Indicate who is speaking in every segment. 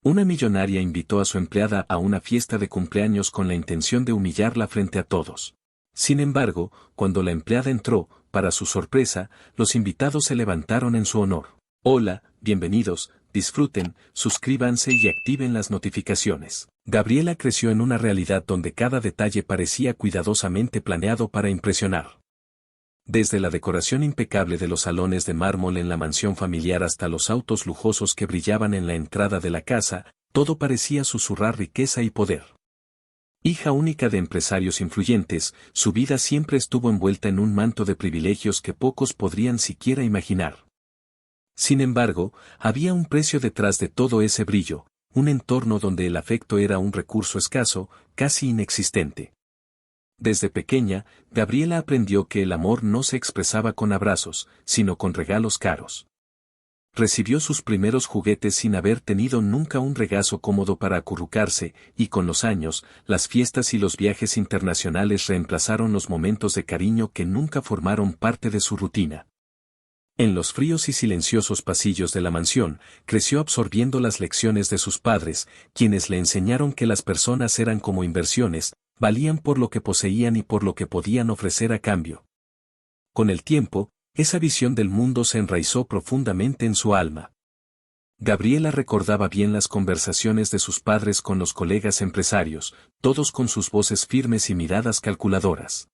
Speaker 1: Una millonaria invitó a su empleada a una fiesta de cumpleaños con la intención de humillarla frente a todos. Sin embargo, cuando la empleada entró, para su sorpresa, los invitados se levantaron en su honor. Hola, bienvenidos, disfruten, suscríbanse y activen las notificaciones. Gabriela creció en una realidad donde cada detalle parecía cuidadosamente planeado para impresionar. Desde la decoración impecable de los salones de mármol en la mansión familiar hasta los autos lujosos que brillaban en la entrada de la casa, todo parecía susurrar riqueza y poder. Hija única de empresarios influyentes, su vida siempre estuvo envuelta en un manto de privilegios que pocos podrían siquiera imaginar. Sin embargo, había un precio detrás de todo ese brillo, un entorno donde el afecto era un recurso escaso, casi inexistente. Desde pequeña, Gabriela aprendió que el amor no se expresaba con abrazos, sino con regalos caros. Recibió sus primeros juguetes sin haber tenido nunca un regazo cómodo para acurrucarse, y con los años, las fiestas y los viajes internacionales reemplazaron los momentos de cariño que nunca formaron parte de su rutina. En los fríos y silenciosos pasillos de la mansión, creció absorbiendo las lecciones de sus padres, quienes le enseñaron que las personas eran como inversiones, valían por lo que poseían y por lo que podían ofrecer a cambio. Con el tiempo, esa visión del mundo se enraizó profundamente en su alma. Gabriela recordaba bien las conversaciones de sus padres con los colegas empresarios, todos con sus voces firmes y miradas calculadoras.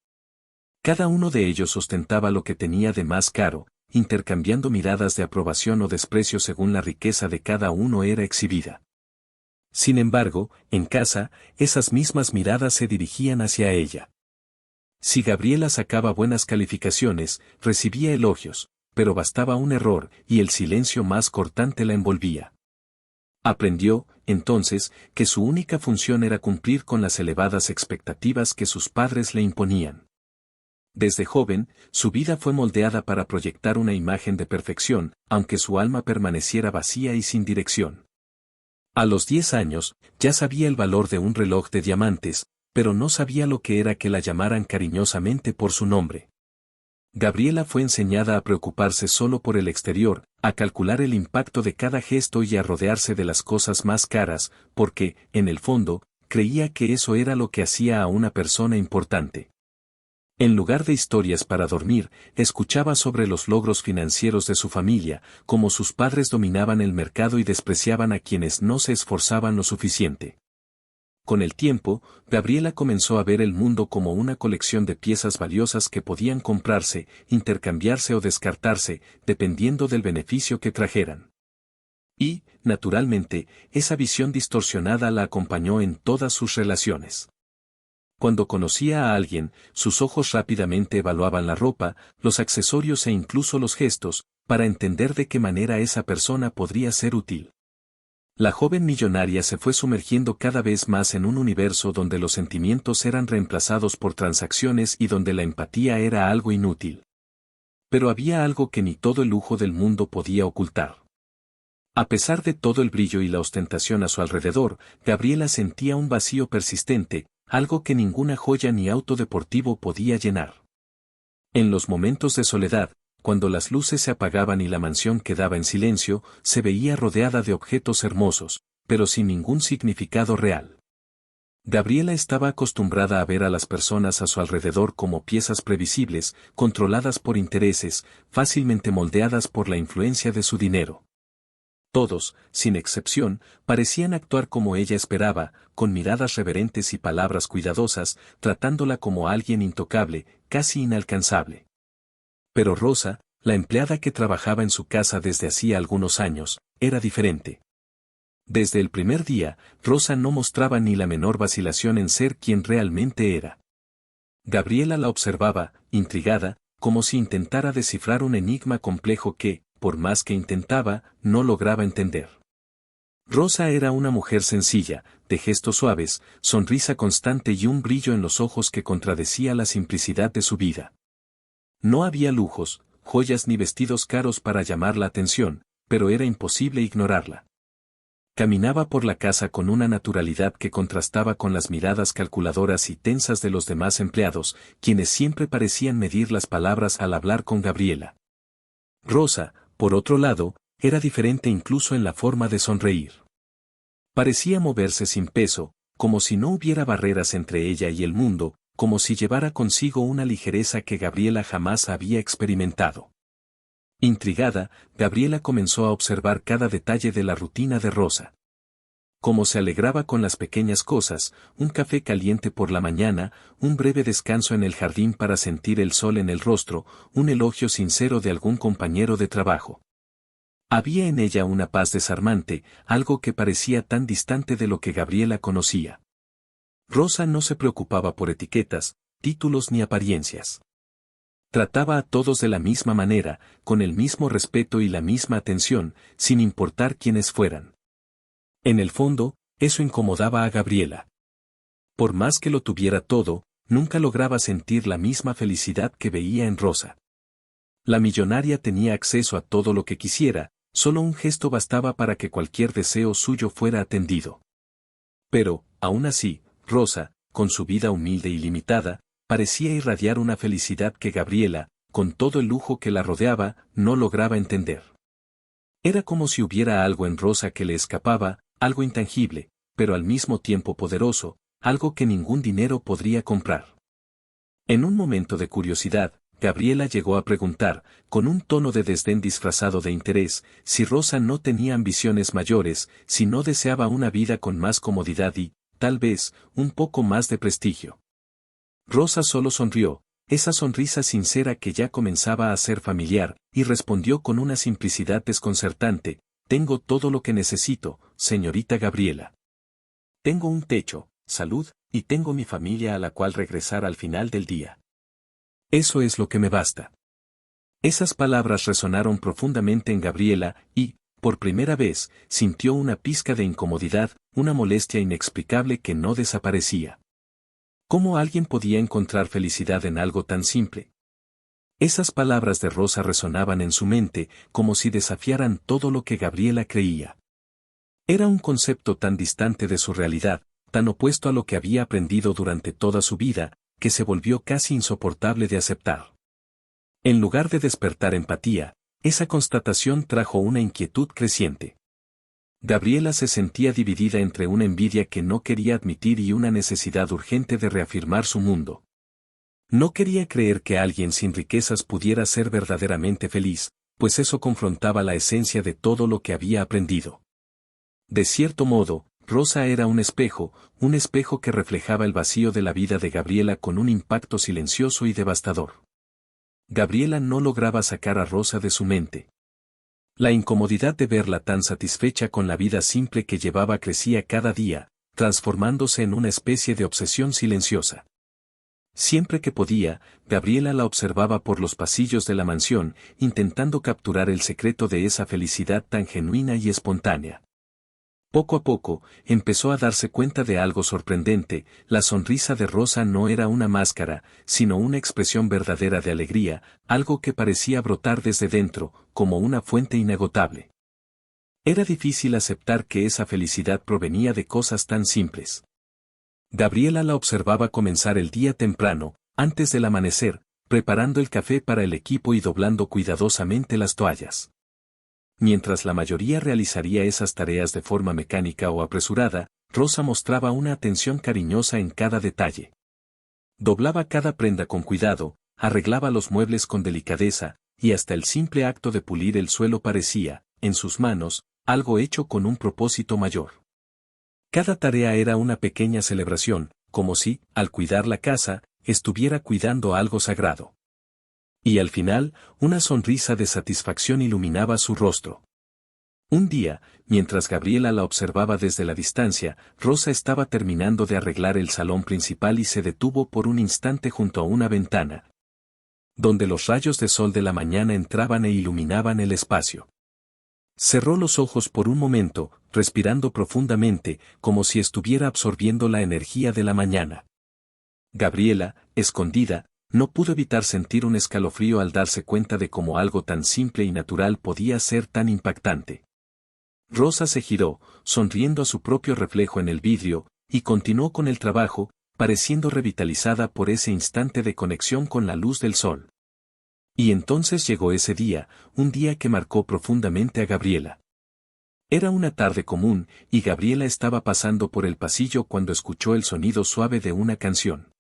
Speaker 1: Cada uno de ellos ostentaba lo que tenía de más caro, intercambiando miradas de aprobación o desprecio según la riqueza de cada uno era exhibida. Sin embargo, en casa, esas mismas miradas se dirigían hacia ella. Si Gabriela sacaba buenas calificaciones, recibía elogios, pero bastaba un error y el silencio más cortante la envolvía. Aprendió, entonces, que su única función era cumplir con las elevadas expectativas que sus padres le imponían. Desde joven, su vida fue moldeada para proyectar una imagen de perfección, aunque su alma permaneciera vacía y sin dirección. A los 10 años, ya sabía el valor de un reloj de diamantes, pero no sabía lo que era que la llamaran cariñosamente por su nombre. Gabriela fue enseñada a preocuparse solo por el exterior, a calcular el impacto de cada gesto y a rodearse de las cosas más caras, porque, en el fondo, creía que eso era lo que hacía a una persona importante. En lugar de historias para dormir, escuchaba sobre los logros financieros de su familia, cómo sus padres dominaban el mercado y despreciaban a quienes no se esforzaban lo suficiente. Con el tiempo, Gabriela comenzó a ver el mundo como una colección de piezas valiosas que podían comprarse, intercambiarse o descartarse, dependiendo del beneficio que trajeran. Y, naturalmente, esa visión distorsionada la acompañó en todas sus relaciones. Cuando conocía a alguien, sus ojos rápidamente evaluaban la ropa, los accesorios e incluso los gestos, para entender de qué manera esa persona podría ser útil. La joven millonaria se fue sumergiendo cada vez más en un universo donde los sentimientos eran reemplazados por transacciones y donde la empatía era algo inútil. Pero había algo que ni todo el lujo del mundo podía ocultar. A pesar de todo el brillo y la ostentación a su alrededor, Gabriela sentía un vacío persistente, algo que ninguna joya ni auto deportivo podía llenar. En los momentos de soledad, cuando las luces se apagaban y la mansión quedaba en silencio, se veía rodeada de objetos hermosos, pero sin ningún significado real. Gabriela estaba acostumbrada a ver a las personas a su alrededor como piezas previsibles, controladas por intereses, fácilmente moldeadas por la influencia de su dinero. Todos, sin excepción, parecían actuar como ella esperaba, con miradas reverentes y palabras cuidadosas, tratándola como alguien intocable, casi inalcanzable. Pero Rosa, la empleada que trabajaba en su casa desde hacía algunos años, era diferente. Desde el primer día, Rosa no mostraba ni la menor vacilación en ser quien realmente era. Gabriela la observaba, intrigada, como si intentara descifrar un enigma complejo que, por más que intentaba, no lograba entender. Rosa era una mujer sencilla, de gestos suaves, sonrisa constante y un brillo en los ojos que contradecía la simplicidad de su vida. No había lujos, joyas ni vestidos caros para llamar la atención, pero era imposible ignorarla. Caminaba por la casa con una naturalidad que contrastaba con las miradas calculadoras y tensas de los demás empleados, quienes siempre parecían medir las palabras al hablar con Gabriela. Rosa, por otro lado, era diferente incluso en la forma de sonreír. Parecía moverse sin peso, como si no hubiera barreras entre ella y el mundo, como si llevara consigo una ligereza que Gabriela jamás había experimentado. Intrigada, Gabriela comenzó a observar cada detalle de la rutina de Rosa. Cómo se alegraba con las pequeñas cosas, un café caliente por la mañana, un breve descanso en el jardín para sentir el sol en el rostro, un elogio sincero de algún compañero de trabajo. Había en ella una paz desarmante, algo que parecía tan distante de lo que Gabriela conocía. Rosa no se preocupaba por etiquetas, títulos ni apariencias. Trataba a todos de la misma manera, con el mismo respeto y la misma atención, sin importar quiénes fueran. En el fondo, eso incomodaba a Gabriela. Por más que lo tuviera todo, nunca lograba sentir la misma felicidad que veía en Rosa. La millonaria tenía acceso a todo lo que quisiera, solo un gesto bastaba para que cualquier deseo suyo fuera atendido. Pero, aún así, Rosa, con su vida humilde y limitada, parecía irradiar una felicidad que Gabriela, con todo el lujo que la rodeaba, no lograba entender. Era como si hubiera algo en Rosa que le escapaba, algo intangible, pero al mismo tiempo poderoso, algo que ningún dinero podría comprar. En un momento de curiosidad, Gabriela llegó a preguntar, con un tono de desdén disfrazado de interés, si Rosa no tenía ambiciones mayores, si no deseaba una vida con más comodidad y, tal vez, un poco más de prestigio. Rosa solo sonrió, esa sonrisa sincera que ya comenzaba a ser familiar, y respondió con una simplicidad desconcertante: tengo todo lo que necesito, señorita Gabriela. Tengo un techo, salud, y tengo mi familia a la cual regresar al final del día. Eso es lo que me basta. Esas palabras resonaron profundamente en Gabriela, y, por primera vez, sintió una pizca de incomodidad, una molestia inexplicable que no desaparecía. ¿Cómo alguien podía encontrar felicidad en algo tan simple? Esas palabras de Rosa resonaban en su mente, como si desafiaran todo lo que Gabriela creía. Era un concepto tan distante de su realidad, tan opuesto a lo que había aprendido durante toda su vida, que se volvió casi insoportable de aceptar. En lugar de despertar empatía, esa constatación trajo una inquietud creciente. Gabriela se sentía dividida entre una envidia que no quería admitir y una necesidad urgente de reafirmar su mundo. No quería creer que alguien sin riquezas pudiera ser verdaderamente feliz, pues eso confrontaba la esencia de todo lo que había aprendido. De cierto modo, Rosa era un espejo que reflejaba el vacío de la vida de Gabriela con un impacto silencioso y devastador. Gabriela no lograba sacar a Rosa de su mente. La incomodidad de verla tan satisfecha con la vida simple que llevaba crecía cada día, transformándose en una especie de obsesión silenciosa. Siempre que podía, Gabriela la observaba por los pasillos de la mansión, intentando capturar el secreto de esa felicidad tan genuina y espontánea. Poco a poco, empezó a darse cuenta de algo sorprendente: la sonrisa de Rosa no era una máscara, sino una expresión verdadera de alegría, algo que parecía brotar desde dentro, como una fuente inagotable. Era difícil aceptar que esa felicidad provenía de cosas tan simples. Gabriela la observaba comenzar el día temprano, antes del amanecer, preparando el café para el equipo y doblando cuidadosamente las toallas. Mientras la mayoría realizaría esas tareas de forma mecánica o apresurada, Rosa mostraba una atención cariñosa en cada detalle. Doblaba cada prenda con cuidado, arreglaba los muebles con delicadeza, y hasta el simple acto de pulir el suelo parecía, en sus manos, algo hecho con un propósito mayor. Cada tarea era una pequeña celebración, como si, al cuidar la casa, estuviera cuidando algo sagrado. Y al final, una sonrisa de satisfacción iluminaba su rostro. Un día, mientras Gabriela la observaba desde la distancia, Rosa estaba terminando de arreglar el salón principal y se detuvo por un instante junto a una ventana, donde los rayos de sol de la mañana entraban e iluminaban el espacio. Cerró los ojos por un momento, respirando profundamente, como si estuviera absorbiendo la energía de la mañana. Gabriela, escondida, no pudo evitar sentir un escalofrío al darse cuenta de cómo algo tan simple y natural podía ser tan impactante. Rosa se giró, sonriendo a su propio reflejo en el vidrio, y continuó con el trabajo, pareciendo revitalizada por ese instante de conexión con la luz del sol. Y entonces llegó ese día, un día que marcó profundamente a Gabriela. Era una tarde común, y Gabriela estaba pasando por el pasillo cuando escuchó el sonido suave de una canción.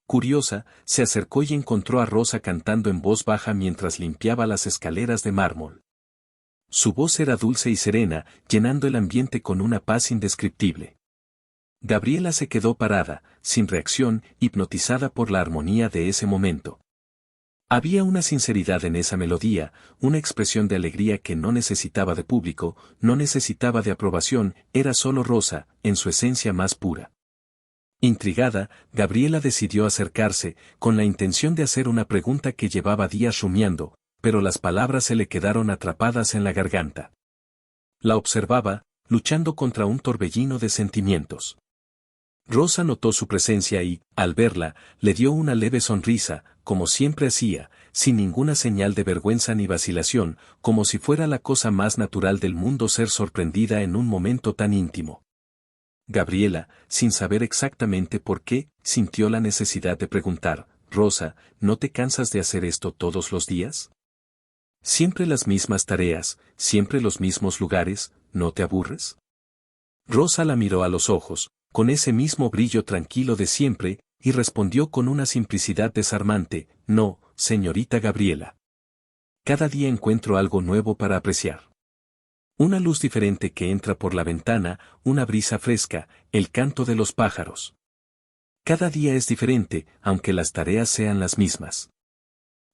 Speaker 1: Curiosa, se acercó y encontró a Rosa cantando en voz baja mientras limpiaba las escaleras de mármol. Su voz era dulce y serena, llenando el ambiente con una paz indescriptible. Gabriela se quedó parada, sin reacción, hipnotizada por la armonía de ese momento. Había una sinceridad en esa melodía, una expresión de alegría que no necesitaba de público, no necesitaba de aprobación, era solo Rosa, en su esencia más pura. Intrigada, Gabriela decidió acercarse, con la intención de hacer una pregunta que llevaba días rumiando, pero las palabras se le quedaron atrapadas en la garganta. La observaba, luchando contra un torbellino de sentimientos. Rosa notó su presencia y, al verla, le dio una leve sonrisa, como siempre hacía, sin ninguna señal de vergüenza ni vacilación, como si fuera la cosa más natural del mundo ser sorprendida en un momento tan íntimo. Gabriela, sin saber exactamente por qué, sintió la necesidad de preguntar, «Rosa, ¿no te cansas de hacer esto todos los días? Siempre las mismas tareas, siempre los mismos lugares, ¿no te aburres?» Rosa la miró a los ojos, con ese mismo brillo tranquilo de siempre, y respondió con una simplicidad desarmante, «No, señorita Gabriela. Cada día encuentro algo nuevo para apreciar. Una luz diferente que entra por la ventana, una brisa fresca, el canto de los pájaros. Cada día es diferente, aunque las tareas sean las mismas».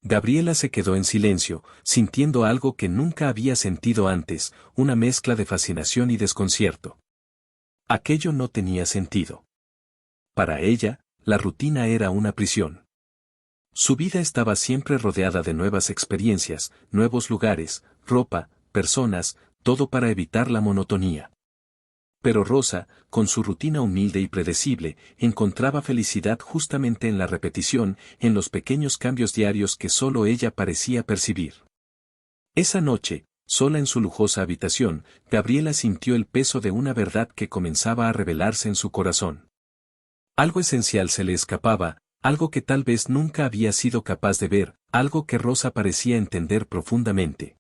Speaker 1: Gabriela se quedó en silencio, sintiendo algo que nunca había sentido antes, una mezcla de fascinación y desconcierto. Aquello no tenía sentido. Para ella, la rutina era una prisión. Su vida estaba siempre rodeada de nuevas experiencias, nuevos lugares, ropa, personas, todo para evitar la monotonía. Pero Rosa, con su rutina humilde y predecible, encontraba felicidad justamente en la repetición, en los pequeños cambios diarios que solo ella parecía percibir. Esa noche, sola en su lujosa habitación, Gabriela sintió el peso de una verdad que comenzaba a revelarse en su corazón. Algo esencial se le escapaba, algo que tal vez nunca había sido capaz de ver, algo que Rosa parecía entender profundamente.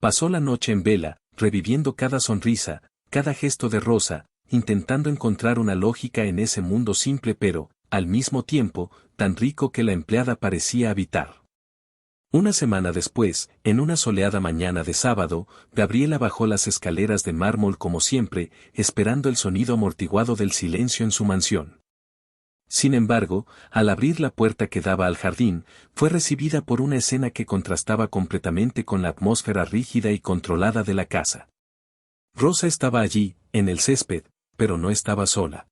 Speaker 1: Pasó la noche en vela, reviviendo cada sonrisa, cada gesto de Rosa, intentando encontrar una lógica en ese mundo simple pero, al mismo tiempo, tan rico que la empleada parecía habitar. Una semana después, en una soleada mañana de sábado, Gabriela bajó las escaleras de mármol como siempre, esperando el sonido amortiguado del silencio en su mansión. Sin embargo, al abrir la puerta que daba al jardín, fue recibida por una escena que contrastaba completamente con la atmósfera rígida y controlada de la casa. Rosa estaba allí, en el césped, pero no estaba sola.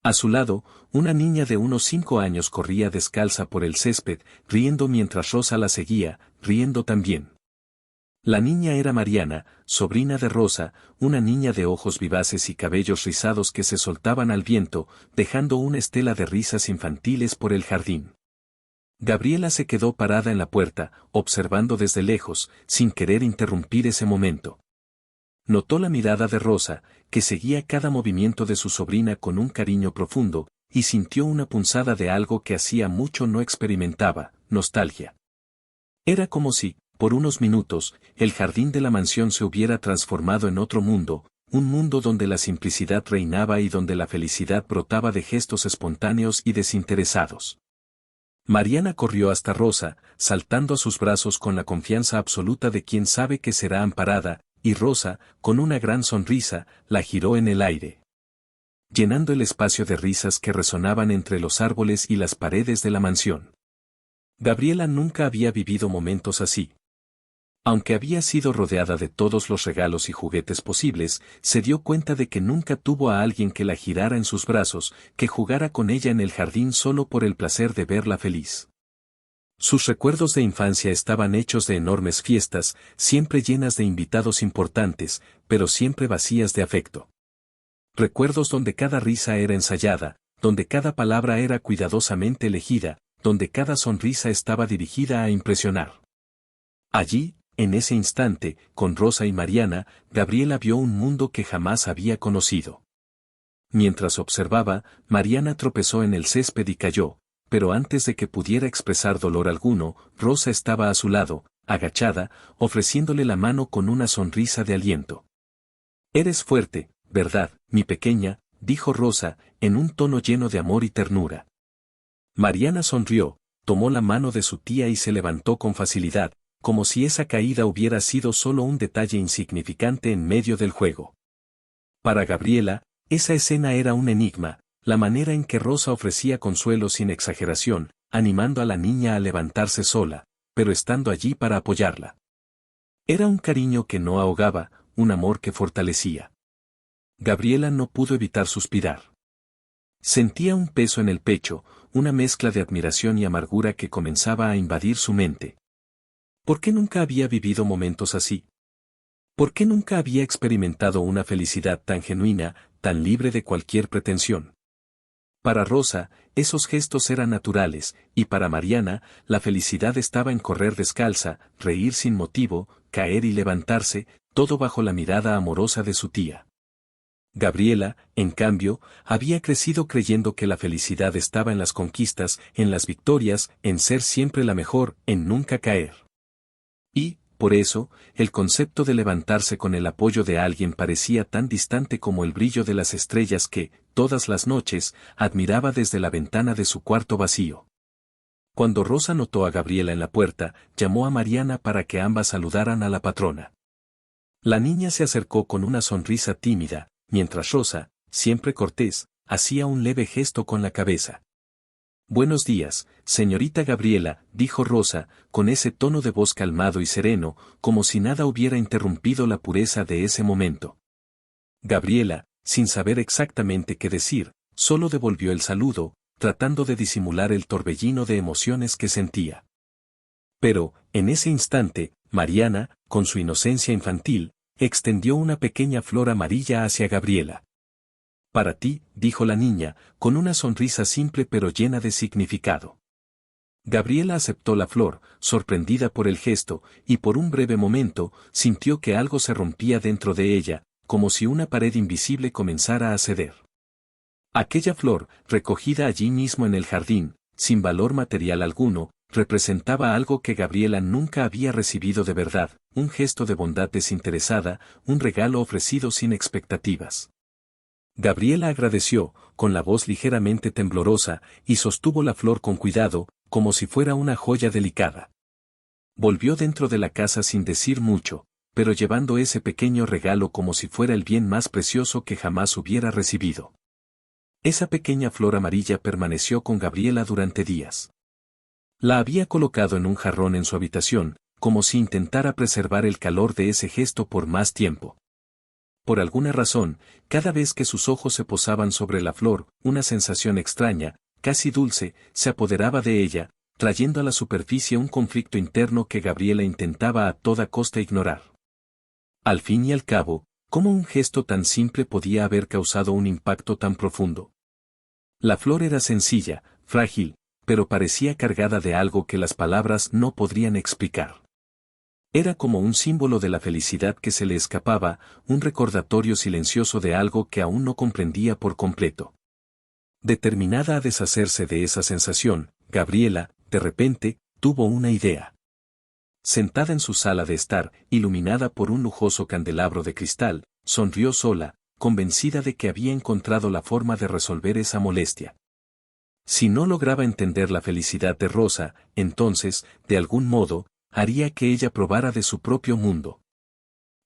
Speaker 1: A su lado, una niña de unos 5 años corría descalza por el césped, riendo mientras Rosa la seguía, riendo también. La niña era Mariana, sobrina de Rosa, una niña de ojos vivaces y cabellos rizados que se soltaban al viento, dejando una estela de risas infantiles por el jardín. Gabriela se quedó parada en la puerta, observando desde lejos, sin querer interrumpir ese momento. Notó la mirada de Rosa, que seguía cada movimiento de su sobrina con un cariño profundo, y sintió una punzada de algo que hacía mucho no experimentaba, nostalgia. Era como si, por unos minutos, el jardín de la mansión se hubiera transformado en otro mundo, un mundo donde la simplicidad reinaba y donde la felicidad brotaba de gestos espontáneos y desinteresados. Mariana corrió hasta Rosa, saltando a sus brazos con la confianza absoluta de quien sabe que será amparada, y Rosa, con una gran sonrisa, la giró en el aire, llenando el espacio de risas que resonaban entre los árboles y las paredes de la mansión. Gabriela nunca había vivido momentos así. Aunque había sido rodeada de todos los regalos y juguetes posibles, se dio cuenta de que nunca tuvo a alguien que la girara en sus brazos, que jugara con ella en el jardín solo por el placer de verla feliz. Sus recuerdos de infancia estaban hechos de enormes fiestas, siempre llenas de invitados importantes, pero siempre vacías de afecto. Recuerdos donde cada risa era ensayada, donde cada palabra era cuidadosamente elegida, donde cada sonrisa estaba dirigida a impresionar. Allí, en ese instante, con Rosa y Mariana, Gabriela vio un mundo que jamás había conocido. Mientras observaba, Mariana tropezó en el césped y cayó, pero antes de que pudiera expresar dolor alguno, Rosa estaba a su lado, agachada, ofreciéndole la mano con una sonrisa de aliento. Eres fuerte, ¿verdad, mi pequeña?, dijo Rosa, en un tono lleno de amor y ternura. Mariana sonrió, tomó la mano de su tía y se levantó con facilidad, como si esa caída hubiera sido solo un detalle insignificante en medio del juego. Para Gabriela, esa escena era un enigma, la manera en que Rosa ofrecía consuelo sin exageración, animando a la niña a levantarse sola, pero estando allí para apoyarla. Era un cariño que no ahogaba, un amor que fortalecía. Gabriela no pudo evitar suspirar. Sentía un peso en el pecho, una mezcla de admiración y amargura que comenzaba a invadir su mente. ¿Por qué nunca había vivido momentos así? ¿Por qué nunca había experimentado una felicidad tan genuina, tan libre de cualquier pretensión? Para Rosa, esos gestos eran naturales, y para Mariana, la felicidad estaba en correr descalza, reír sin motivo, caer y levantarse, todo bajo la mirada amorosa de su tía. Gabriela, en cambio, había crecido creyendo que la felicidad estaba en las conquistas, en las victorias, en ser siempre la mejor, en nunca caer. Y, por eso, el concepto de levantarse con el apoyo de alguien parecía tan distante como el brillo de las estrellas que, todas las noches, admiraba desde la ventana de su cuarto vacío. Cuando Rosa notó a Gabriela en la puerta, llamó a Mariana para que ambas saludaran a la patrona. La niña se acercó con una sonrisa tímida, mientras Rosa, siempre cortés, hacía un leve gesto con la cabeza. «Buenos días, señorita Gabriela», dijo Rosa, con ese tono de voz calmado y sereno, como si nada hubiera interrumpido la pureza de ese momento. Gabriela, sin saber exactamente qué decir, solo devolvió el saludo, tratando de disimular el torbellino de emociones que sentía. Pero, en ese instante, Mariana, con su inocencia infantil, extendió una pequeña flor amarilla hacia Gabriela. «Para ti», dijo la niña, con una sonrisa simple pero llena de significado. Gabriela aceptó la flor, sorprendida por el gesto, y por un breve momento, sintió que algo se rompía dentro de ella, como si una pared invisible comenzara a ceder. Aquella flor, recogida allí mismo en el jardín, sin valor material alguno, representaba algo que Gabriela nunca había recibido de verdad, un gesto de bondad desinteresada, un regalo ofrecido sin expectativas. Gabriela agradeció, con la voz ligeramente temblorosa, y sostuvo la flor con cuidado, como si fuera una joya delicada. Volvió dentro de la casa sin decir mucho, pero llevando ese pequeño regalo como si fuera el bien más precioso que jamás hubiera recibido. Esa pequeña flor amarilla permaneció con Gabriela durante días. La había colocado en un jarrón en su habitación, como si intentara preservar el calor de ese gesto por más tiempo. Por alguna razón, cada vez que sus ojos se posaban sobre la flor, una sensación extraña, casi dulce, se apoderaba de ella, trayendo a la superficie un conflicto interno que Gabriela intentaba a toda costa ignorar. Al fin y al cabo, ¿cómo un gesto tan simple podía haber causado un impacto tan profundo? La flor era sencilla, frágil, pero parecía cargada de algo que las palabras no podrían explicar. Era como un símbolo de la felicidad que se le escapaba, un recordatorio silencioso de algo que aún no comprendía por completo. Determinada a deshacerse de esa sensación, Gabriela, de repente, tuvo una idea. Sentada en su sala de estar, iluminada por un lujoso candelabro de cristal, sonrió sola, convencida de que había encontrado la forma de resolver esa molestia. Si no lograba entender la felicidad de Rosa, entonces, de algún modo, haría que ella probara de su propio mundo.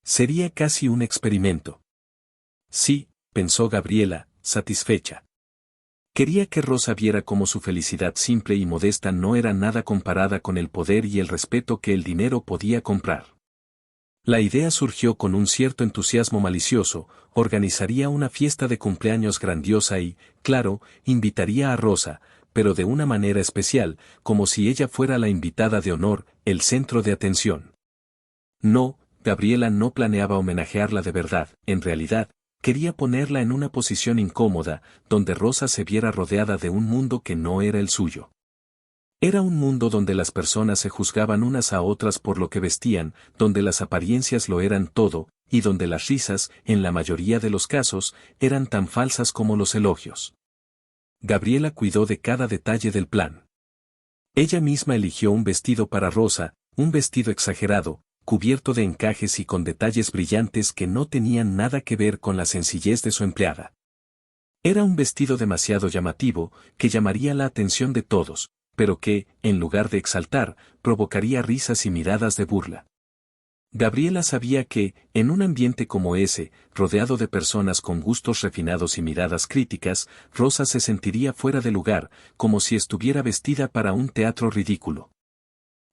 Speaker 1: Sería casi un experimento. Sí, pensó Gabriela, satisfecha. Quería que Rosa viera cómo su felicidad simple y modesta no era nada comparada con el poder y el respeto que el dinero podía comprar. La idea surgió con un cierto entusiasmo malicioso, organizaría una fiesta de cumpleaños grandiosa y, claro, invitaría a Rosa, pero de una manera especial, como si ella fuera la invitada de honor, el centro de atención. No, Gabriela no planeaba homenajearla de verdad, en realidad, quería ponerla en una posición incómoda, donde Rosa se viera rodeada de un mundo que no era el suyo. Era un mundo donde las personas se juzgaban unas a otras por lo que vestían, donde las apariencias lo eran todo, y donde las risas, en la mayoría de los casos, eran tan falsas como los elogios. Gabriela cuidó de cada detalle del plan. Ella misma eligió un vestido para Rosa, un vestido exagerado, cubierto de encajes y con detalles brillantes que no tenían nada que ver con la sencillez de su empleada. Era un vestido demasiado llamativo, que llamaría la atención de todos, pero que, en lugar de exaltar, provocaría risas y miradas de burla. Gabriela sabía que, en un ambiente como ese, rodeado de personas con gustos refinados y miradas críticas, Rosa se sentiría fuera de lugar, como si estuviera vestida para un teatro ridículo.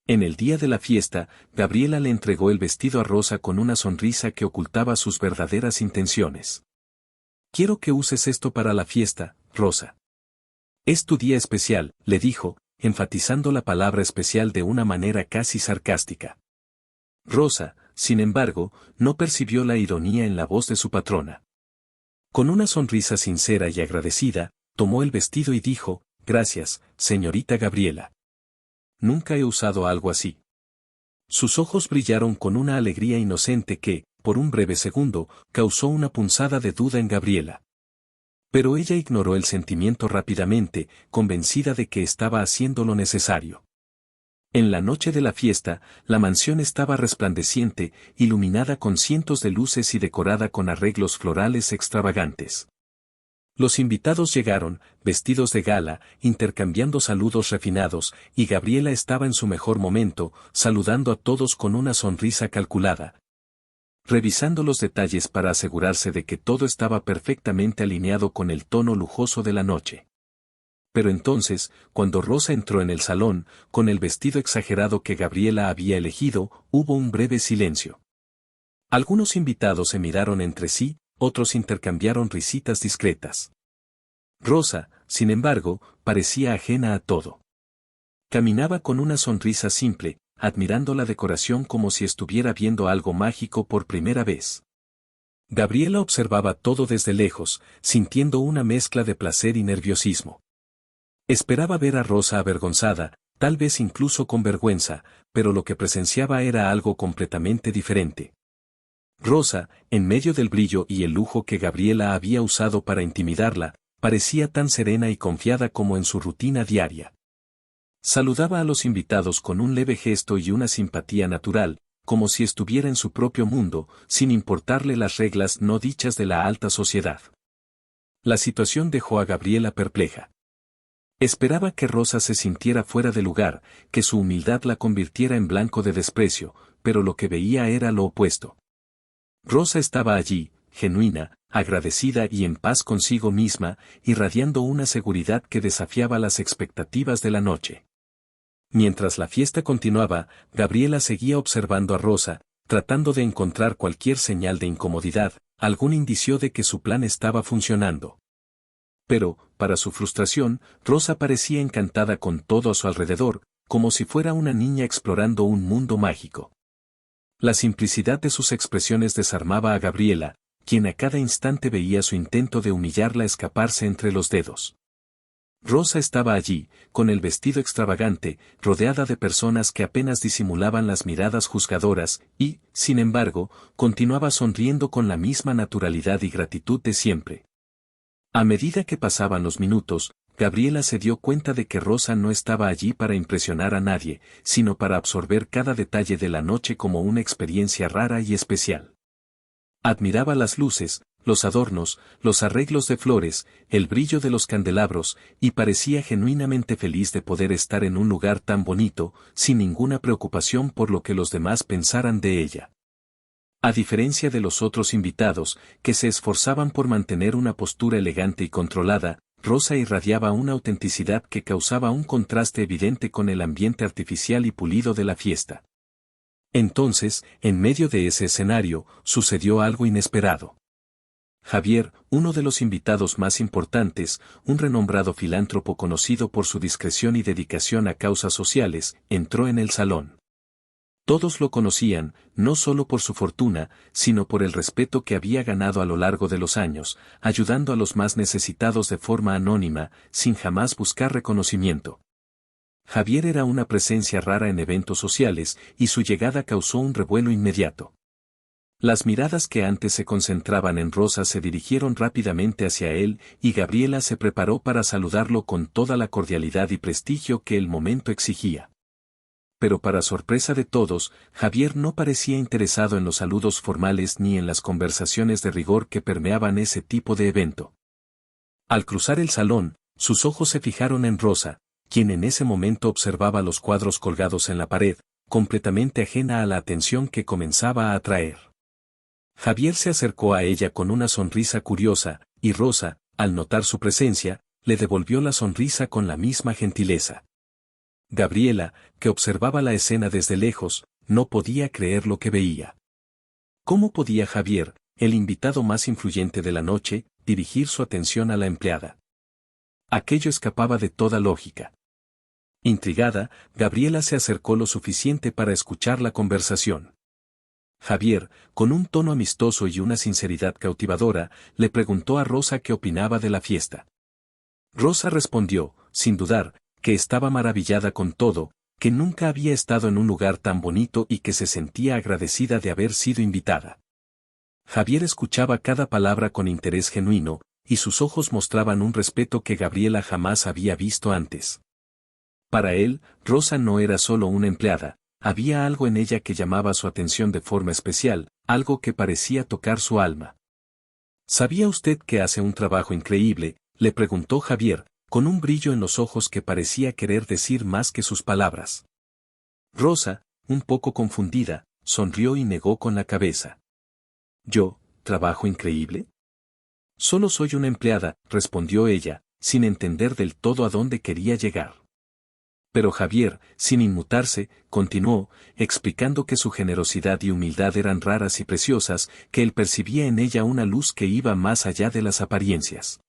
Speaker 1: En el día de la fiesta, Gabriela le entregó el vestido a Rosa con una sonrisa que ocultaba sus verdaderas intenciones. «Quiero que uses esto para la fiesta, Rosa. Es tu día especial», le dijo, enfatizando la palabra especial de una manera casi sarcástica. Rosa, sin embargo, no percibió la ironía en la voz de su patrona. Con una sonrisa sincera y agradecida, tomó el vestido y dijo, «Gracias, señorita Gabriela. Nunca he usado algo así». Sus ojos brillaron con una alegría inocente que, por un breve segundo, causó una punzada de duda en Gabriela. Pero ella ignoró el sentimiento rápidamente, convencida de que estaba haciendo lo necesario. En la noche de la fiesta, la mansión estaba resplandeciente, iluminada con cientos de luces y decorada con arreglos florales extravagantes. Los invitados llegaron, vestidos de gala, intercambiando saludos refinados, y Gabriela estaba en su mejor momento, saludando a todos con una sonrisa calculada, revisando los detalles para asegurarse de que todo estaba perfectamente alineado con el tono lujoso de la noche. Pero entonces, cuando Rosa entró en el salón, con el vestido exagerado que Gabriela había elegido, hubo un breve silencio. Algunos invitados se miraron entre sí, otros intercambiaron risitas discretas. Rosa, sin embargo, parecía ajena a todo. Caminaba con una sonrisa simple, admirando la decoración como si estuviera viendo algo mágico por primera vez. Gabriela observaba todo desde lejos, sintiendo una mezcla de placer y nerviosismo. Esperaba ver a Rosa avergonzada, tal vez incluso con vergüenza, pero lo que presenciaba era algo completamente diferente. Rosa, en medio del brillo y el lujo que Gabriela había usado para intimidarla, parecía tan serena y confiada como en su rutina diaria. Saludaba a los invitados con un leve gesto y una simpatía natural, como si estuviera en su propio mundo, sin importarle las reglas no dichas de la alta sociedad. La situación dejó a Gabriela perpleja. Esperaba que Rosa se sintiera fuera de lugar, que su humildad la convirtiera en blanco de desprecio, pero lo que veía era lo opuesto. Rosa estaba allí, genuina, agradecida y en paz consigo misma, irradiando una seguridad que desafiaba las expectativas de la noche. Mientras la fiesta continuaba, Gabriela seguía observando a Rosa, tratando de encontrar cualquier señal de incomodidad, algún indicio de que su plan estaba funcionando. Pero, para su frustración, Rosa parecía encantada con todo a su alrededor, como si fuera una niña explorando un mundo mágico. La simplicidad de sus expresiones desarmaba a Gabriela, quien a cada instante veía su intento de humillarla escaparse entre los dedos. Rosa estaba allí, con el vestido extravagante, rodeada de personas que apenas disimulaban las miradas juzgadoras, y, sin embargo, continuaba sonriendo con la misma naturalidad y gratitud de siempre. A medida que pasaban los minutos, Gabriela se dio cuenta de que Rosa no estaba allí para impresionar a nadie, sino para absorber cada detalle de la noche como una experiencia rara y especial. Admiraba las luces, los adornos, los arreglos de flores, el brillo de los candelabros, y parecía genuinamente feliz de poder estar en un lugar tan bonito, sin ninguna preocupación por lo que los demás pensaran de ella. A diferencia de los otros invitados, que se esforzaban por mantener una postura elegante y controlada, Rosa irradiaba una autenticidad que causaba un contraste evidente con el ambiente artificial y pulido de la fiesta. Entonces, en medio de ese escenario, sucedió algo inesperado. Javier, uno de los invitados más importantes, un renombrado filántropo conocido por su discreción y dedicación a causas sociales, entró en el salón. Todos lo conocían, no solo por su fortuna, sino por el respeto que había ganado a lo largo de los años, ayudando a los más necesitados de forma anónima, sin jamás buscar reconocimiento. Javier era una presencia rara en eventos sociales, y su llegada causó un revuelo inmediato. Las miradas que antes se concentraban en Rosa se dirigieron rápidamente hacia él, y Gabriela se preparó para saludarlo con toda la cordialidad y prestigio que el momento exigía. Pero para sorpresa de todos, Javier no parecía interesado en los saludos formales ni en las conversaciones de rigor que permeaban ese tipo de evento. Al cruzar el salón, sus ojos se fijaron en Rosa, quien en ese momento observaba los cuadros colgados en la pared, completamente ajena a la atención que comenzaba a atraer. Javier se acercó a ella con una sonrisa curiosa, y Rosa, al notar su presencia, le devolvió la sonrisa con la misma gentileza. Gabriela, que observaba la escena desde lejos, no podía creer lo que veía. ¿Cómo podía Javier, el invitado más influyente de la noche, dirigir su atención a la empleada? Aquello escapaba de toda lógica. Intrigada, Gabriela se acercó lo suficiente para escuchar la conversación. Javier, con un tono amistoso y una sinceridad cautivadora, le preguntó a Rosa qué opinaba de la fiesta. Rosa respondió, sin dudar, que estaba maravillada con todo, que nunca había estado en un lugar tan bonito y que se sentía agradecida de haber sido invitada. Javier escuchaba cada palabra con interés genuino, y sus ojos mostraban un respeto que Gabriela jamás había visto antes. Para él, Rosa no era solo una empleada, había algo en ella que llamaba su atención de forma especial, algo que parecía tocar su alma. ¿Sabía usted que hace un trabajo increíble?, le preguntó Javier, con un brillo en los ojos que parecía querer decir más que sus palabras. Rosa, un poco confundida, sonrió y negó con la cabeza. ¿Yo, trabajo increíble? Solo soy una empleada, respondió ella, sin entender del todo a dónde quería llegar. Pero Javier, sin inmutarse, continuó, explicando que su generosidad y humildad eran raras y preciosas, que él percibía en ella una luz que iba más allá de las apariencias.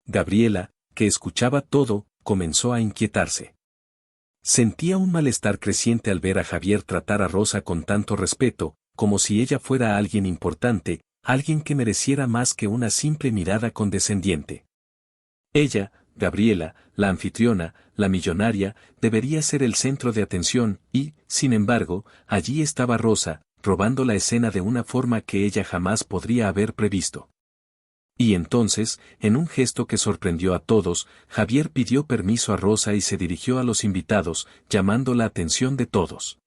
Speaker 1: Gabriela, que escuchaba todo, comenzó a inquietarse. Sentía un malestar creciente al ver a Javier tratar a Rosa con tanto respeto, como si ella fuera alguien importante, alguien que mereciera más que una simple mirada condescendiente. Ella, Gabriela, la anfitriona, la millonaria, debería ser el centro de atención y, sin embargo, allí estaba Rosa, robando la escena de una forma que ella jamás podría haber previsto. Y entonces, en un gesto que sorprendió a todos, Javier pidió permiso a Rosa y se dirigió a los invitados, llamando la atención de todos.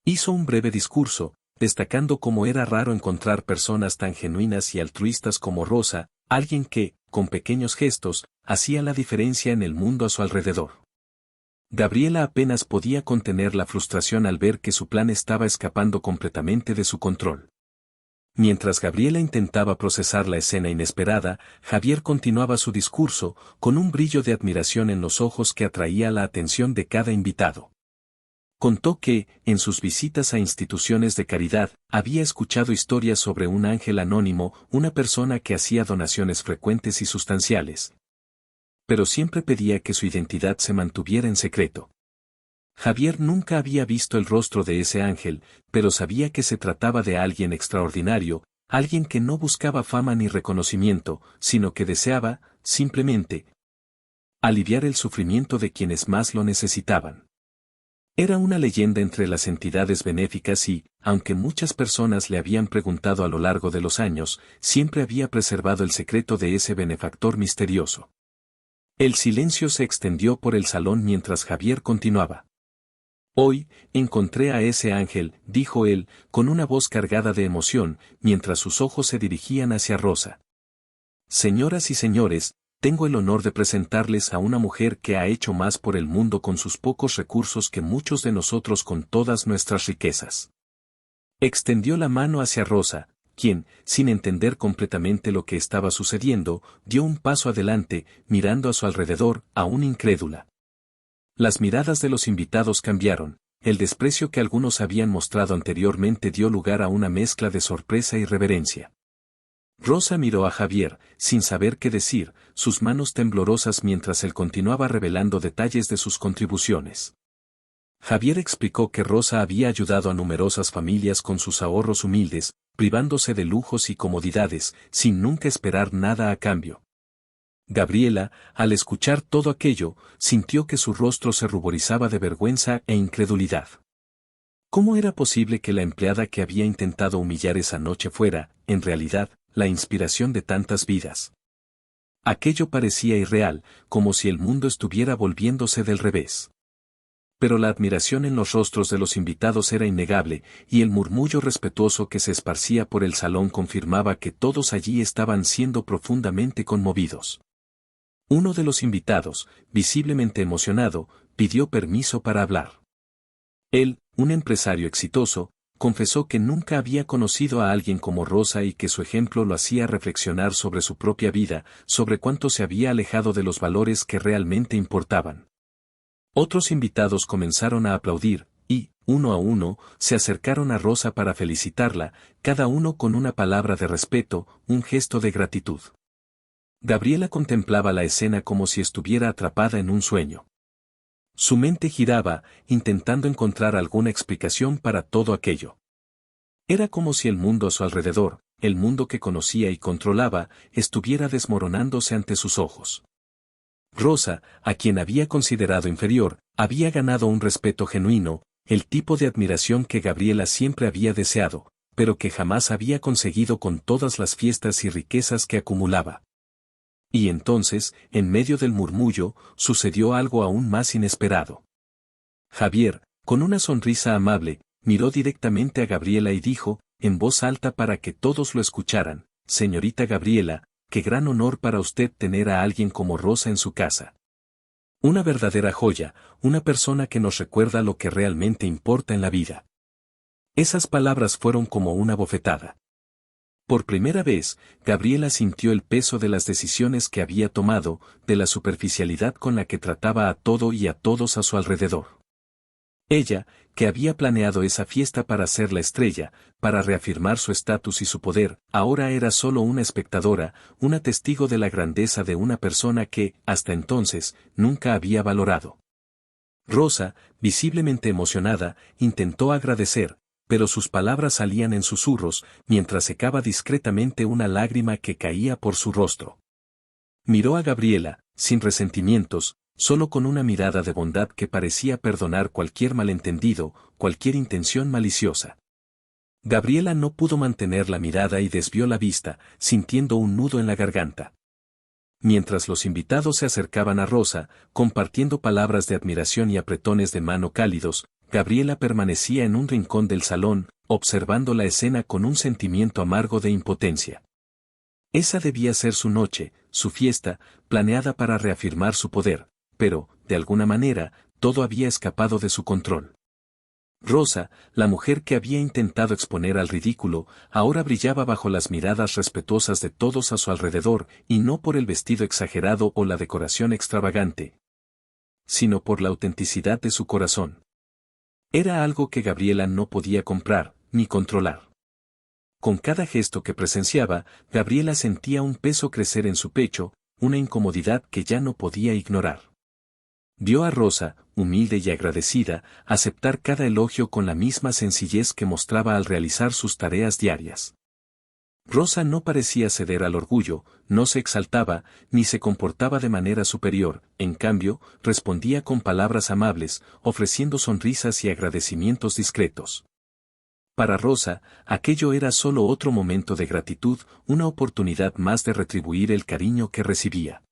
Speaker 1: Hizo un breve discurso, destacando cómo era raro encontrar personas tan genuinas y altruistas como Rosa, alguien que, con pequeños gestos, hacía la diferencia en el mundo a su alrededor. Gabriela apenas podía contener la frustración al ver que su plan estaba escapando completamente de su control. Mientras Gabriela intentaba procesar la escena inesperada, Javier continuaba su discurso, con un brillo de admiración en los ojos que atraía la atención de cada invitado. Contó que, en sus visitas a instituciones de caridad, había escuchado historias sobre un ángel anónimo, una persona que hacía donaciones frecuentes y sustanciales. Pero siempre pedía que su identidad se mantuviera en secreto. Javier nunca había visto el rostro de ese ángel, pero sabía que se trataba de alguien extraordinario, alguien que no buscaba fama ni reconocimiento, sino que deseaba, simplemente, aliviar el sufrimiento de quienes más lo necesitaban. Era una leyenda entre las entidades benéficas y, aunque muchas personas le habían preguntado a lo largo de los años, siempre había preservado el secreto de ese benefactor misterioso. El silencio se extendió por el salón mientras Javier continuaba. Hoy, encontré a ese ángel, dijo él, con una voz cargada de emoción, mientras sus ojos se dirigían hacia Rosa. Señoras y señores, tengo el honor de presentarles a una mujer que ha hecho más por el mundo con sus pocos recursos que muchos de nosotros con todas nuestras riquezas. Extendió la mano hacia Rosa, quien, sin entender completamente lo que estaba sucediendo, dio un paso adelante, mirando a su alrededor, aún incrédula. Las miradas de los invitados cambiaron, el desprecio que algunos habían mostrado anteriormente dio lugar a una mezcla de sorpresa y reverencia. Rosa miró a Javier, sin saber qué decir, sus manos temblorosas mientras él continuaba revelando detalles de sus contribuciones. Javier explicó que Rosa había ayudado a numerosas familias con sus ahorros humildes, privándose de lujos y comodidades, sin nunca esperar nada a cambio. Gabriela, al escuchar todo aquello, sintió que su rostro se ruborizaba de vergüenza e incredulidad. ¿Cómo era posible que la empleada que había intentado humillar esa noche fuera, en realidad, la inspiración de tantas vidas? Aquello parecía irreal, como si el mundo estuviera volviéndose del revés. Pero la admiración en los rostros de los invitados era innegable, y el murmullo respetuoso que se esparcía por el salón confirmaba que todos allí estaban siendo profundamente conmovidos. Uno de los invitados, visiblemente emocionado, pidió permiso para hablar. Él, un empresario exitoso, confesó que nunca había conocido a alguien como Rosa y que su ejemplo lo hacía reflexionar sobre su propia vida, sobre cuánto se había alejado de los valores que realmente importaban. Otros invitados comenzaron a aplaudir, y, uno a uno, se acercaron a Rosa para felicitarla, cada uno con una palabra de respeto, un gesto de gratitud. Gabriela contemplaba la escena como si estuviera atrapada en un sueño. Su mente giraba, intentando encontrar alguna explicación para todo aquello. Era como si el mundo a su alrededor, el mundo que conocía y controlaba, estuviera desmoronándose ante sus ojos. Rosa, a quien había considerado inferior, había ganado un respeto genuino, el tipo de admiración que Gabriela siempre había deseado, pero que jamás había conseguido con todas las fiestas y riquezas que acumulaba. Y entonces, en medio del murmullo, sucedió algo aún más inesperado. Javier, con una sonrisa amable, miró directamente a Gabriela y dijo, en voz alta para que todos lo escucharan, «Señorita Gabriela, qué gran honor para usted tener a alguien como Rosa en su casa. Una verdadera joya, una persona que nos recuerda lo que realmente importa en la vida». Esas palabras fueron como una bofetada. Por primera vez, Gabriela sintió el peso de las decisiones que había tomado, de la superficialidad con la que trataba a todo y a todos a su alrededor. Ella, que había planeado esa fiesta para ser la estrella, para reafirmar su estatus y su poder, ahora era solo una espectadora, una testigo de la grandeza de una persona que, hasta entonces, nunca había valorado. Rosa, visiblemente emocionada, intentó agradecer, pero sus palabras salían en susurros, mientras secaba discretamente una lágrima que caía por su rostro. Miró a Gabriela, sin resentimientos, solo con una mirada de bondad que parecía perdonar cualquier malentendido, cualquier intención maliciosa. Gabriela no pudo mantener la mirada y desvió la vista, sintiendo un nudo en la garganta. Mientras los invitados se acercaban a Rosa, compartiendo palabras de admiración y apretones de mano cálidos, Gabriela permanecía en un rincón del salón, observando la escena con un sentimiento amargo de impotencia. Esa debía ser su noche, su fiesta, planeada para reafirmar su poder, pero, de alguna manera, todo había escapado de su control. Rosa, la mujer que había intentado exponer al ridículo, ahora brillaba bajo las miradas respetuosas de todos a su alrededor, y no por el vestido exagerado o la decoración extravagante, sino por la autenticidad de su corazón. Era algo que Gabriela no podía comprar, ni controlar. Con cada gesto que presenciaba, Gabriela sentía un peso crecer en su pecho, una incomodidad que ya no podía ignorar. Vio a Rosa, humilde y agradecida, aceptar cada elogio con la misma sencillez que mostraba al realizar sus tareas diarias. Rosa no parecía ceder al orgullo, no se exaltaba, ni se comportaba de manera superior, en cambio, respondía con palabras amables, ofreciendo sonrisas y agradecimientos discretos. Para Rosa, aquello era solo otro momento de gratitud, una oportunidad más de retribuir el cariño que recibía.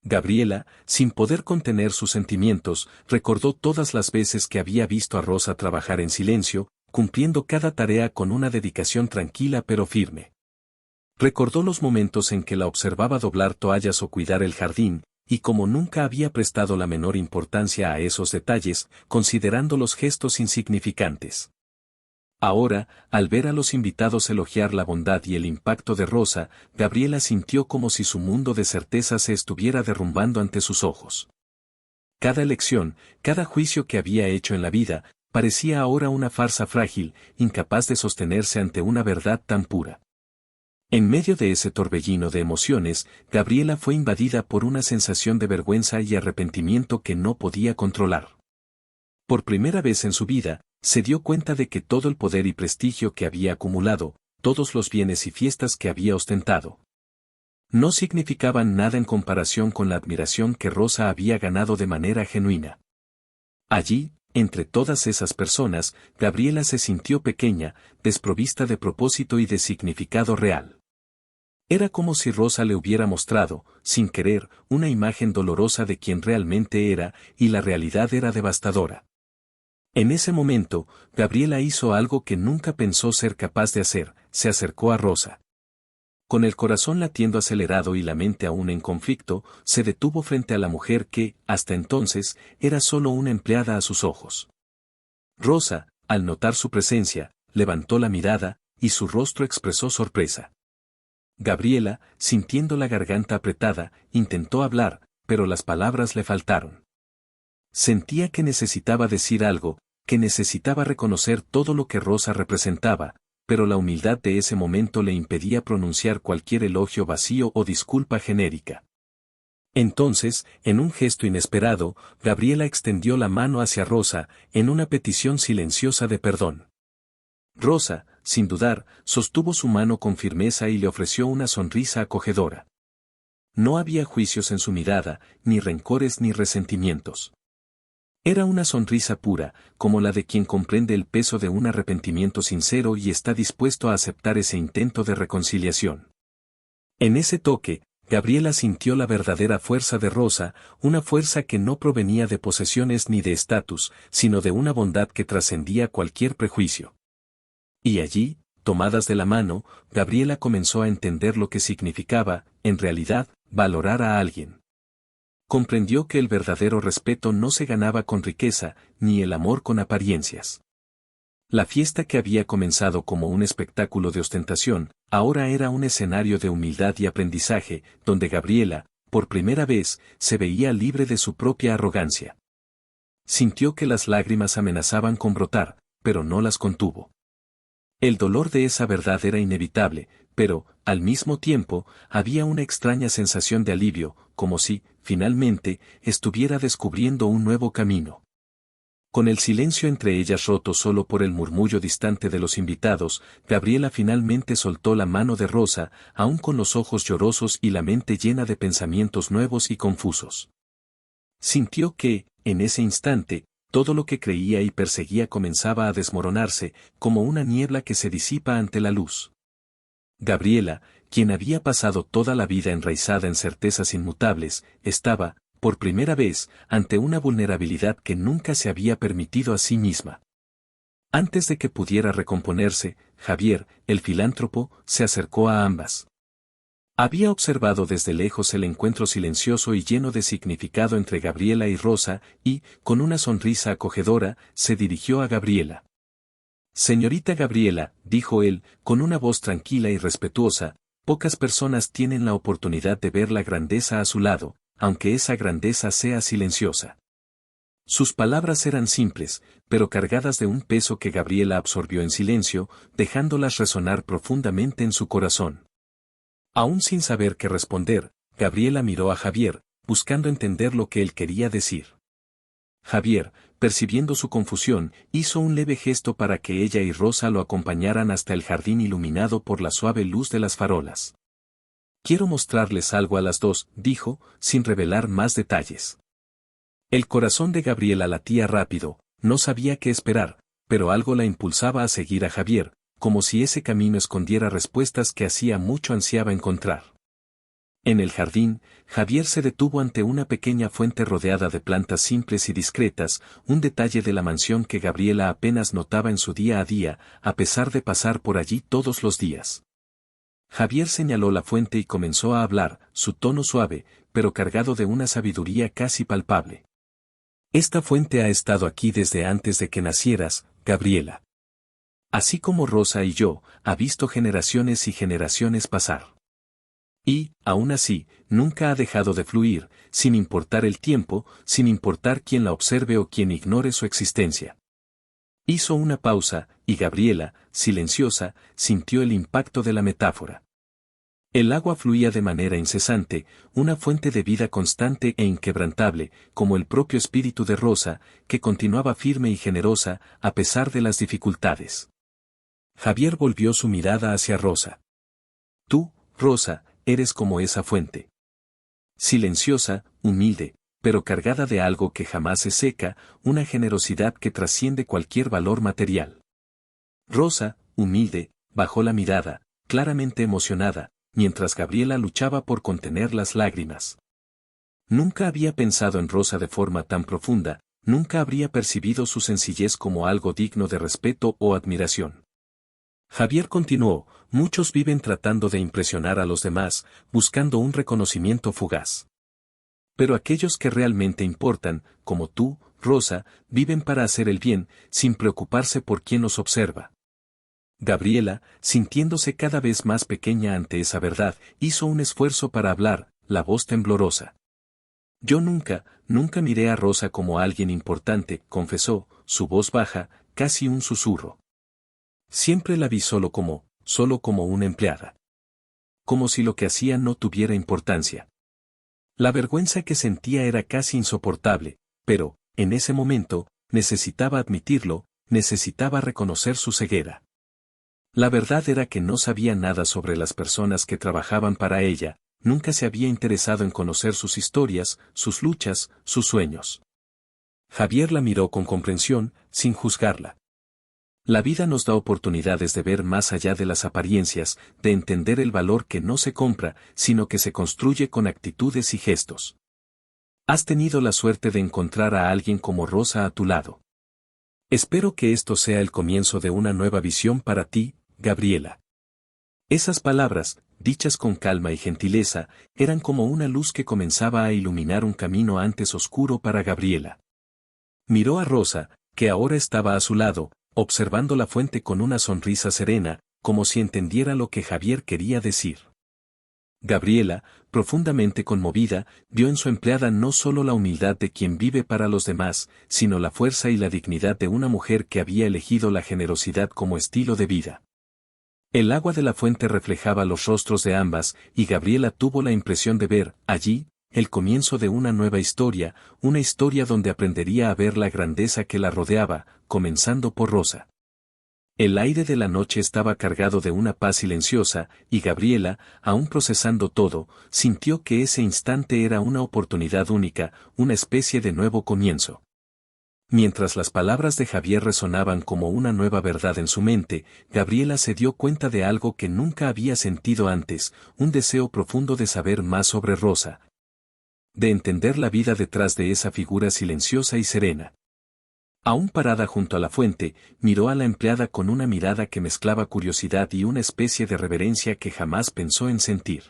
Speaker 1: Gabriela, sin poder contener sus sentimientos, recordó todas las veces que había visto a Rosa trabajar en silencio, cumpliendo cada tarea con una dedicación tranquila pero firme. Recordó los momentos en que la observaba doblar toallas o cuidar el jardín, y como nunca había prestado la menor importancia a esos detalles, considerando los gestos insignificantes. Ahora, al ver a los invitados elogiar la bondad y el impacto de Rosa, Gabriela sintió como si su mundo de certeza se estuviera derrumbando ante sus ojos. Cada elección, cada juicio que había hecho en la vida, parecía ahora una farsa frágil, incapaz de sostenerse ante una verdad tan pura. En medio de ese torbellino de emociones, Gabriela fue invadida por una sensación de vergüenza y arrepentimiento que no podía controlar. Por primera vez en su vida, se dio cuenta de que todo el poder y prestigio que había acumulado, todos los bienes y fiestas que había ostentado, no significaban nada en comparación con la admiración que Rosa había ganado de manera genuina. Allí, entre todas esas personas, Gabriela se sintió pequeña, desprovista de propósito y de significado real. Era como si Rosa le hubiera mostrado, sin querer, una imagen dolorosa de quien realmente era, y la realidad era devastadora. En ese momento, Gabriela hizo algo que nunca pensó ser capaz de hacer, se acercó a Rosa. Con el corazón latiendo acelerado y la mente aún en conflicto, se detuvo frente a la mujer que, hasta entonces, era solo una empleada a sus ojos. Rosa, al notar su presencia, levantó la mirada, y su rostro expresó sorpresa. Gabriela, sintiendo la garganta apretada, intentó hablar, pero las palabras le faltaron. Sentía que necesitaba decir algo, que necesitaba reconocer todo lo que Rosa representaba, pero la humildad de ese momento le impedía pronunciar cualquier elogio vacío o disculpa genérica. Entonces, en un gesto inesperado, Gabriela extendió la mano hacia Rosa, en una petición silenciosa de perdón. Rosa, sin dudar, sostuvo su mano con firmeza y le ofreció una sonrisa acogedora. No había juicios en su mirada, ni rencores ni resentimientos. Era una sonrisa pura, como la de quien comprende el peso de un arrepentimiento sincero y está dispuesto a aceptar ese intento de reconciliación. En ese toque, Gabriela sintió la verdadera fuerza de Rosa, una fuerza que no provenía de posesiones ni de estatus, sino de una bondad que trascendía cualquier prejuicio. Y allí, tomadas de la mano, Gabriela comenzó a entender lo que significaba, en realidad, valorar a alguien. Comprendió que el verdadero respeto no se ganaba con riqueza, ni el amor con apariencias. La fiesta que había comenzado como un espectáculo de ostentación, ahora era un escenario de humildad y aprendizaje, donde Gabriela, por primera vez, se veía libre de su propia arrogancia. Sintió que las lágrimas amenazaban con brotar, pero no las contuvo. El dolor de esa verdad era inevitable, pero, al mismo tiempo, había una extraña sensación de alivio, como si, finalmente, estuviera descubriendo un nuevo camino. Con el silencio entre ellas roto solo por el murmullo distante de los invitados, Gabriela finalmente soltó la mano de Rosa, aún con los ojos llorosos y la mente llena de pensamientos nuevos y confusos. Sintió que, en ese instante, todo lo que creía y perseguía comenzaba a desmoronarse, como una niebla que se disipa ante la luz. Gabriela, quien había pasado toda la vida enraizada en certezas inmutables, estaba, por primera vez, ante una vulnerabilidad que nunca se había permitido a sí misma. Antes de que pudiera recomponerse, Javier, el filántropo, se acercó a ambas. Había observado desde lejos el encuentro silencioso y lleno de significado entre Gabriela y Rosa, y, con una sonrisa acogedora, se dirigió a Gabriela. Señorita Gabriela, dijo él, con una voz tranquila y respetuosa, pocas personas tienen la oportunidad de ver la grandeza a su lado, aunque esa grandeza sea silenciosa. Sus palabras eran simples, pero cargadas de un peso que Gabriela absorbió en silencio, dejándolas resonar profundamente en su corazón. Aún sin saber qué responder, Gabriela miró a Javier, buscando entender lo que él quería decir. Javier, percibiendo su confusión, hizo un leve gesto para que ella y Rosa lo acompañaran hasta el jardín iluminado por la suave luz de las farolas. Quiero mostrarles algo a las dos, dijo, sin revelar más detalles. El corazón de Gabriela latía rápido, no sabía qué esperar, pero algo la impulsaba a seguir a Javier, como si ese camino escondiera respuestas que hacía mucho ansiaba encontrar. En el jardín, Javier se detuvo ante una pequeña fuente rodeada de plantas simples y discretas, un detalle de la mansión que Gabriela apenas notaba en su día a día, a pesar de pasar por allí todos los días. Javier señaló la fuente y comenzó a hablar, su tono suave, pero cargado de una sabiduría casi palpable. Esta fuente ha estado aquí desde antes de que nacieras, Gabriela. Así como Rosa y yo, ha visto generaciones y generaciones pasar. Y, aún así, nunca ha dejado de fluir, sin importar el tiempo, sin importar quién la observe o quién ignore su existencia. Hizo una pausa, y Gabriela, silenciosa, sintió el impacto de la metáfora. El agua fluía de manera incesante, una fuente de vida constante e inquebrantable, como el propio espíritu de Rosa, que continuaba firme y generosa, a pesar de las dificultades. Javier volvió su mirada hacia Rosa. Tú, Rosa, eres como esa fuente. Silenciosa, humilde, pero cargada de algo que jamás se seca, una generosidad que trasciende cualquier valor material. Rosa, humilde, bajó la mirada, claramente emocionada, mientras Gabriela luchaba por contener las lágrimas. Nunca había pensado en Rosa de forma tan profunda, nunca habría percibido su sencillez como algo digno de respeto o admiración. Javier continuó, muchos viven tratando de impresionar a los demás, buscando un reconocimiento fugaz. Pero aquellos que realmente importan, como tú, Rosa, viven para hacer el bien, sin preocuparse por quién los observa. Gabriela, sintiéndose cada vez más pequeña ante esa verdad, hizo un esfuerzo para hablar, la voz temblorosa. Yo nunca miré a Rosa como alguien importante, confesó, su voz baja, casi un susurro. Siempre la vi solo como una empleada. Como si lo que hacía no tuviera importancia. La vergüenza que sentía era casi insoportable, pero, en ese momento, necesitaba admitirlo, necesitaba reconocer su ceguera. La verdad era que no sabía nada sobre las personas que trabajaban para ella, nunca se había interesado en conocer sus historias, sus luchas, sus sueños. Javier la miró con comprensión, sin juzgarla. La vida nos da oportunidades de ver más allá de las apariencias, de entender el valor que no se compra, sino que se construye con actitudes y gestos. Has tenido la suerte de encontrar a alguien como Rosa a tu lado. Espero que esto sea el comienzo de una nueva visión para ti, Gabriela. Esas palabras, dichas con calma y gentileza, eran como una luz que comenzaba a iluminar un camino antes oscuro para Gabriela. Miró a Rosa, que ahora estaba a su lado, observando la fuente con una sonrisa serena, como si entendiera lo que Javier quería decir. Gabriela, profundamente conmovida, vio en su empleada no solo la humildad de quien vive para los demás, sino la fuerza y la dignidad de una mujer que había elegido la generosidad como estilo de vida. El agua de la fuente reflejaba los rostros de ambas, y Gabriela tuvo la impresión de ver, allí, el comienzo de una nueva historia, una historia donde aprendería a ver la grandeza que la rodeaba, comenzando por Rosa. El aire de la noche estaba cargado de una paz silenciosa, y Gabriela, aún procesando todo, sintió que ese instante era una oportunidad única, una especie de nuevo comienzo. Mientras las palabras de Javier resonaban como una nueva verdad en su mente, Gabriela se dio cuenta de algo que nunca había sentido antes, un deseo profundo de saber más sobre Rosa. De entender la vida detrás de esa figura silenciosa y serena. Aún parada junto a la fuente, miró a la empleada con una mirada que mezclaba curiosidad y una especie de reverencia que jamás pensó en sentir.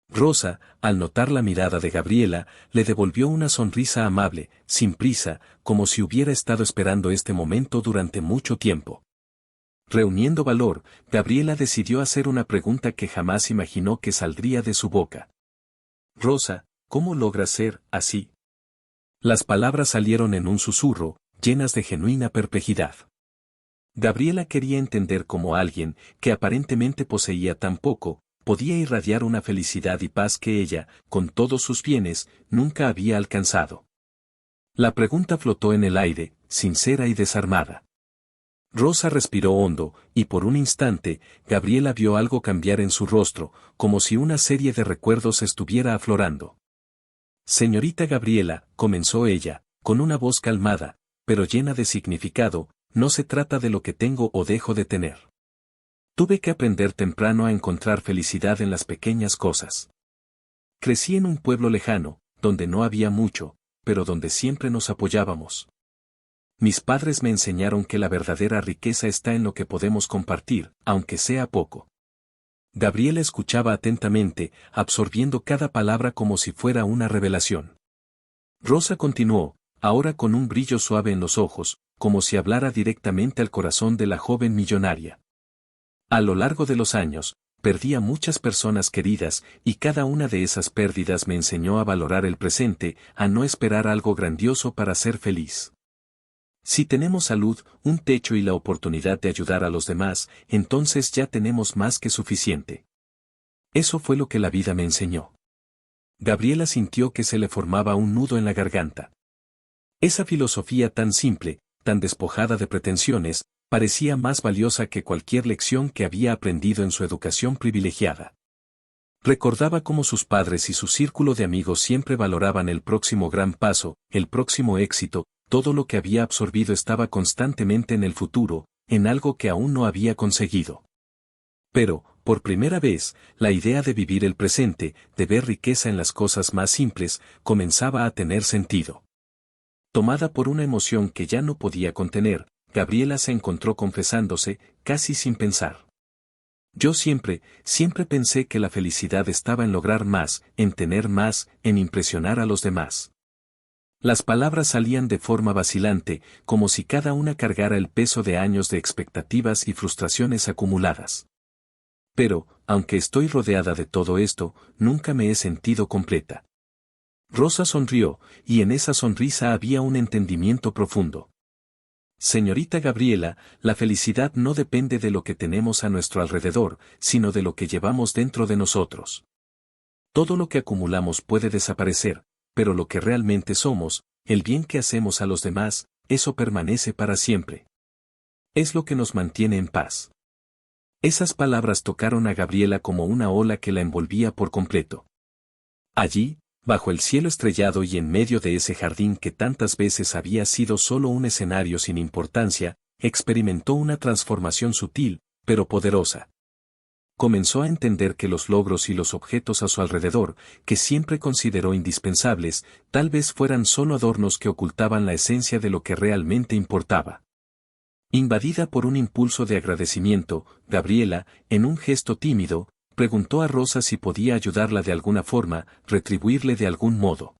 Speaker 1: Rosa, al notar la mirada de Gabriela, le devolvió una sonrisa amable, sin prisa, como si hubiera estado esperando este momento durante mucho tiempo. Reuniendo valor, Gabriela decidió hacer una pregunta que jamás imaginó que saldría de su boca. Rosa, ¿cómo logras ser así? Las palabras salieron en un susurro, llenas de genuina perplejidad. Gabriela quería entender cómo alguien, que aparentemente poseía tan poco, podía irradiar una felicidad y paz que ella, con todos sus bienes, nunca había alcanzado. La pregunta flotó en el aire, sincera y desarmada. Rosa respiró hondo, y por un instante, Gabriela vio algo cambiar en su rostro, como si una serie de recuerdos estuviera aflorando. Señorita Gabriela, comenzó ella, con una voz calmada, pero llena de significado, no se trata de lo que tengo o dejo de tener. Tuve que aprender temprano a encontrar felicidad en las pequeñas cosas. Crecí en un pueblo lejano, donde no había mucho, pero donde siempre nos apoyábamos. Mis padres me enseñaron que la verdadera riqueza está en lo que podemos compartir, aunque sea poco. Gabriela escuchaba atentamente, absorbiendo cada palabra como si fuera una revelación. Rosa continuó, ahora con un brillo suave en los ojos, como si hablara directamente al corazón de la joven millonaria. A lo largo de los años, perdí a muchas personas queridas, y cada una de esas pérdidas me enseñó a valorar el presente, a no esperar algo grandioso para ser feliz. Si tenemos salud, un techo y la oportunidad de ayudar a los demás, entonces ya tenemos más que suficiente. Eso fue lo que la vida me enseñó. Gabriela sintió que se le formaba un nudo en la garganta. Esa filosofía tan simple, tan despojada de pretensiones, parecía más valiosa que cualquier lección que había aprendido en su educación privilegiada. Recordaba cómo sus padres y su círculo de amigos siempre valoraban el próximo gran paso, el próximo éxito, todo lo que había absorbido estaba constantemente en el futuro, en algo que aún no había conseguido. Pero, Por primera vez, la idea de vivir el presente, de ver riqueza en las cosas más simples, comenzaba a tener sentido. Tomada por una emoción que ya no podía contener, Gabriela se encontró confesándose, casi sin pensar. Yo siempre pensé que la felicidad estaba en lograr más, en tener más, en impresionar a los demás. Las palabras salían de forma vacilante, como si cada una cargara el peso de años de expectativas y frustraciones acumuladas. Pero, aunque estoy rodeada de todo esto, nunca me he sentido completa. Rosa sonrió, y en esa sonrisa había un entendimiento profundo. Señorita Gabriela, la felicidad no depende de lo que tenemos a nuestro alrededor, sino de lo que llevamos dentro de nosotros. Todo lo que acumulamos puede desaparecer, pero lo que realmente somos, el bien que hacemos a los demás, eso permanece para siempre. Es lo que nos mantiene en paz. Esas palabras tocaron a Gabriela como una ola que la envolvía por completo. Allí, bajo el cielo estrellado y en medio de ese jardín que tantas veces había sido solo un escenario sin importancia, experimentó una transformación sutil, pero poderosa. Comenzó a entender que los logros y los objetos a su alrededor, que siempre consideró indispensables, tal vez fueran solo adornos que ocultaban la esencia de lo que realmente importaba. Invadida por un impulso de agradecimiento, Gabriela, en un gesto tímido, preguntó a Rosa si podía ayudarla de alguna forma, retribuirle de algún modo.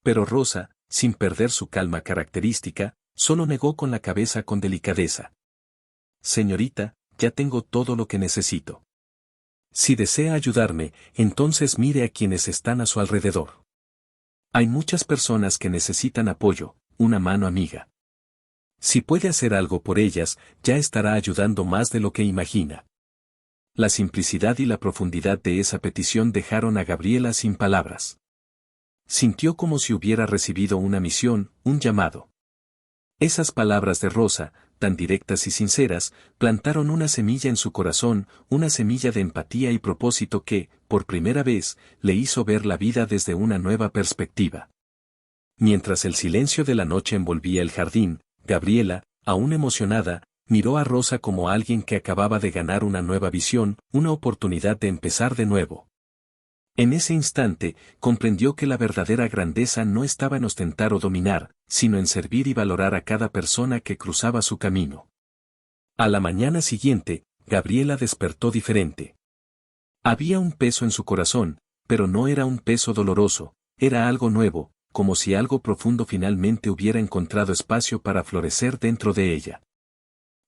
Speaker 1: Pero Rosa, sin perder su calma característica, solo negó con la cabeza con delicadeza. Señorita, ya tengo todo lo que necesito. Si desea ayudarme, entonces mire a quienes están a su alrededor. Hay muchas personas que necesitan apoyo, una mano amiga. Si puede hacer algo por ellas, ya estará ayudando más de lo que imagina. La simplicidad y la profundidad de esa petición dejaron a Gabriela sin palabras. Sintió como si hubiera recibido una misión, un llamado. Esas palabras de Rosa, tan directas y sinceras, plantaron una semilla en su corazón, una semilla de empatía y propósito que, por primera vez, le hizo ver la vida desde una nueva perspectiva. Mientras el silencio de la noche envolvía el jardín, Gabriela, aún emocionada, miró a Rosa como a alguien que acababa de ganar una nueva visión, una oportunidad de empezar de nuevo. En ese instante, comprendió que la verdadera grandeza no estaba en ostentar o dominar, sino en servir y valorar a cada persona que cruzaba su camino. A la mañana siguiente, Gabriela despertó diferente. Había un peso en su corazón, pero no era un peso doloroso, era algo nuevo, como si algo profundo finalmente hubiera encontrado espacio para florecer dentro de ella.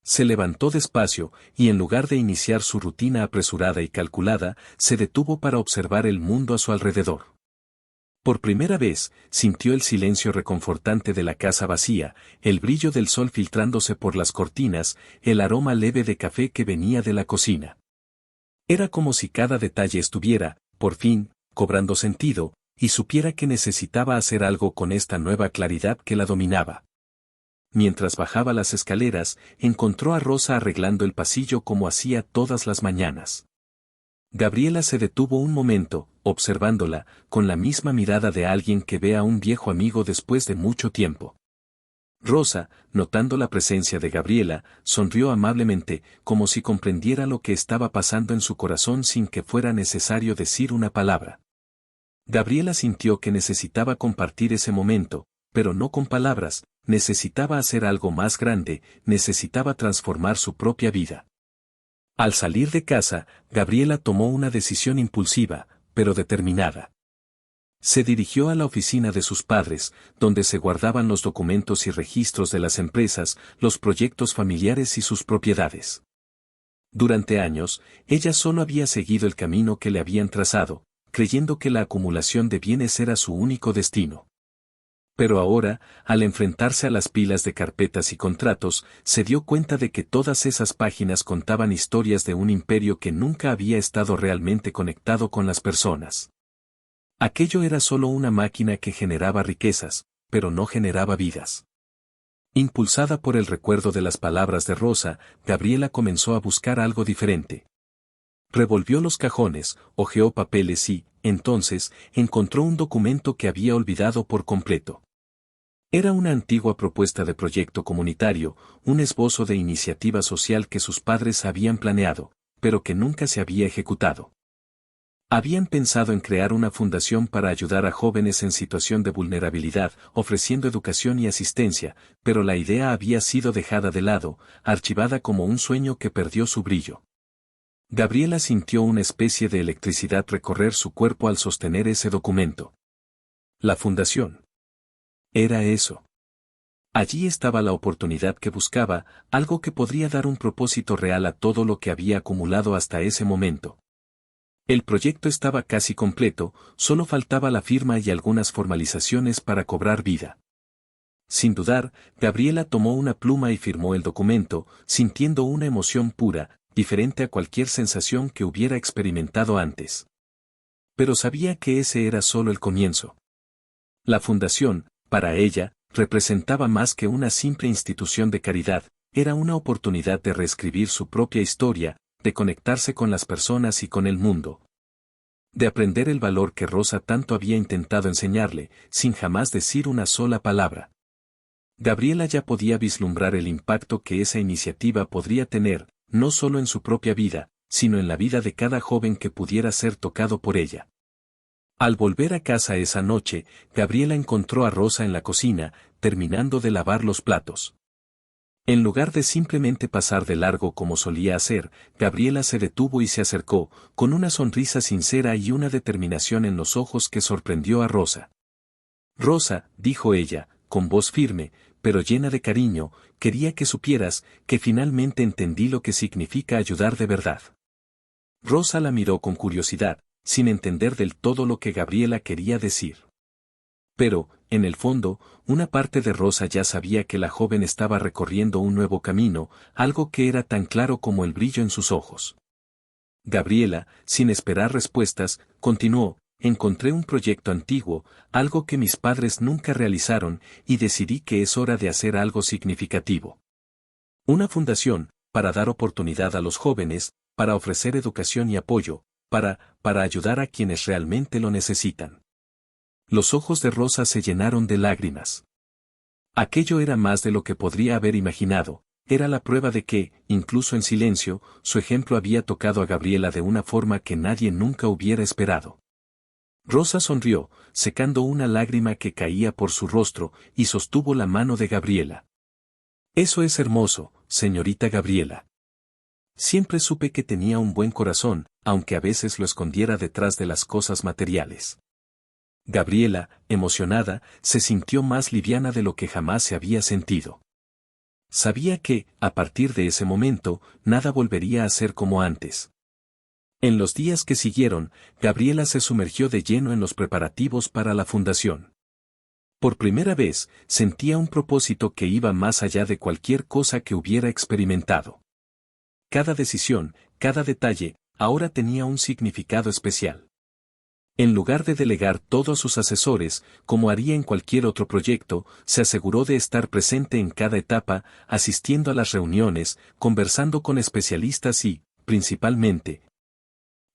Speaker 1: Se levantó despacio, y en lugar de iniciar su rutina apresurada y calculada, se detuvo para observar el mundo a su alrededor. Por primera vez, sintió el silencio reconfortante de la casa vacía, el brillo del sol filtrándose por las cortinas, el aroma leve de café que venía de la cocina. Era como si cada detalle estuviera, por fin, cobrando sentido, y supiera que necesitaba hacer algo con esta nueva claridad que la dominaba. Mientras bajaba las escaleras, encontró a Rosa arreglando el pasillo como hacía todas las mañanas. Gabriela se detuvo un momento, observándola, con la misma mirada de alguien que ve a un viejo amigo después de mucho tiempo. Rosa, notando la presencia de Gabriela, sonrió amablemente, como si comprendiera lo que estaba pasando en su corazón sin que fuera necesario decir una palabra. Gabriela sintió que necesitaba compartir ese momento, pero no con palabras, necesitaba hacer algo más grande, necesitaba transformar su propia vida. Al salir de casa, Gabriela tomó una decisión impulsiva, pero determinada. Se dirigió a la oficina de sus padres, donde se guardaban los documentos y registros de las empresas, los proyectos familiares y sus propiedades. Durante años, ella solo había seguido el camino que le habían trazado, creyendo que la acumulación de bienes era su único destino. Pero ahora, al enfrentarse a las pilas de carpetas y contratos, se dio cuenta de que todas esas páginas contaban historias de un imperio que nunca había estado realmente conectado con las personas. Aquello era solo una máquina que generaba riquezas, pero no generaba vidas. Impulsada por el recuerdo de las palabras de Rosa, Gabriela comenzó a buscar algo diferente. Revolvió los cajones, hojeó papeles y, entonces, encontró un documento que había olvidado por completo. Era una antigua propuesta de proyecto comunitario, un esbozo de iniciativa social que sus padres habían planeado, pero que nunca se había ejecutado. Habían pensado en crear una fundación para ayudar a jóvenes en situación de vulnerabilidad, ofreciendo educación y asistencia, pero la idea había sido dejada de lado, archivada como un sueño que perdió su brillo. Gabriela sintió una especie de electricidad recorrer su cuerpo al sostener ese documento. La fundación. Era eso. Allí estaba la oportunidad que buscaba, algo que podría dar un propósito real a todo lo que había acumulado hasta ese momento. El proyecto estaba casi completo, solo faltaba la firma y algunas formalizaciones para cobrar vida. Sin dudar, Gabriela tomó una pluma y firmó el documento, sintiendo una emoción pura, diferente a cualquier sensación que hubiera experimentado antes. Pero sabía que ese era solo el comienzo. La fundación, para ella, representaba más que una simple institución de caridad, era una oportunidad de reescribir su propia historia, de conectarse con las personas y con el mundo. De aprender el valor que Rosa tanto había intentado enseñarle, sin jamás decir una sola palabra. Gabriela ya podía vislumbrar el impacto que esa iniciativa podría tener, no solo en su propia vida, sino en la vida de cada joven que pudiera ser tocado por ella. Al volver a casa esa noche, Gabriela encontró a Rosa en la cocina, terminando de lavar los platos. En lugar de simplemente pasar de largo como solía hacer, Gabriela se detuvo y se acercó, con una sonrisa sincera y una determinación en los ojos que sorprendió a Rosa. Rosa, dijo ella, con voz firme, pero llena de cariño, quería que supieras que finalmente entendí lo que significa ayudar de verdad. Rosa la miró con curiosidad, sin entender del todo lo que Gabriela quería decir. Pero, en el fondo, una parte de Rosa ya sabía que la joven estaba recorriendo un nuevo camino, algo que era tan claro como el brillo en sus ojos. Gabriela, sin esperar respuestas, continuó, encontré un proyecto antiguo, algo que mis padres nunca realizaron, y decidí que es hora de hacer algo significativo. Una fundación, para dar oportunidad a los jóvenes, para ofrecer educación y apoyo, para ayudar a quienes realmente lo necesitan. Los ojos de Rosa se llenaron de lágrimas. Aquello era más de lo que podría haber imaginado, era la prueba de que, incluso en silencio, su ejemplo había tocado a Gabriela de una forma que nadie nunca hubiera esperado. Rosa sonrió, secando una lágrima que caía por su rostro, y sostuvo la mano de Gabriela. Eso es hermoso, señorita Gabriela. Siempre supe que tenía un buen corazón, aunque a veces lo escondiera detrás de las cosas materiales. Gabriela, emocionada, se sintió más liviana de lo que jamás se había sentido. Sabía que, a partir de ese momento, nada volvería a ser como antes. En los días que siguieron, Gabriela se sumergió de lleno en los preparativos para la fundación. Por primera vez, sentía un propósito que iba más allá de cualquier cosa que hubiera experimentado. Cada decisión, cada detalle, ahora tenía un significado especial. En lugar de delegar todo a sus asesores, como haría en cualquier otro proyecto, se aseguró de estar presente en cada etapa, asistiendo a las reuniones, conversando con especialistas y, principalmente,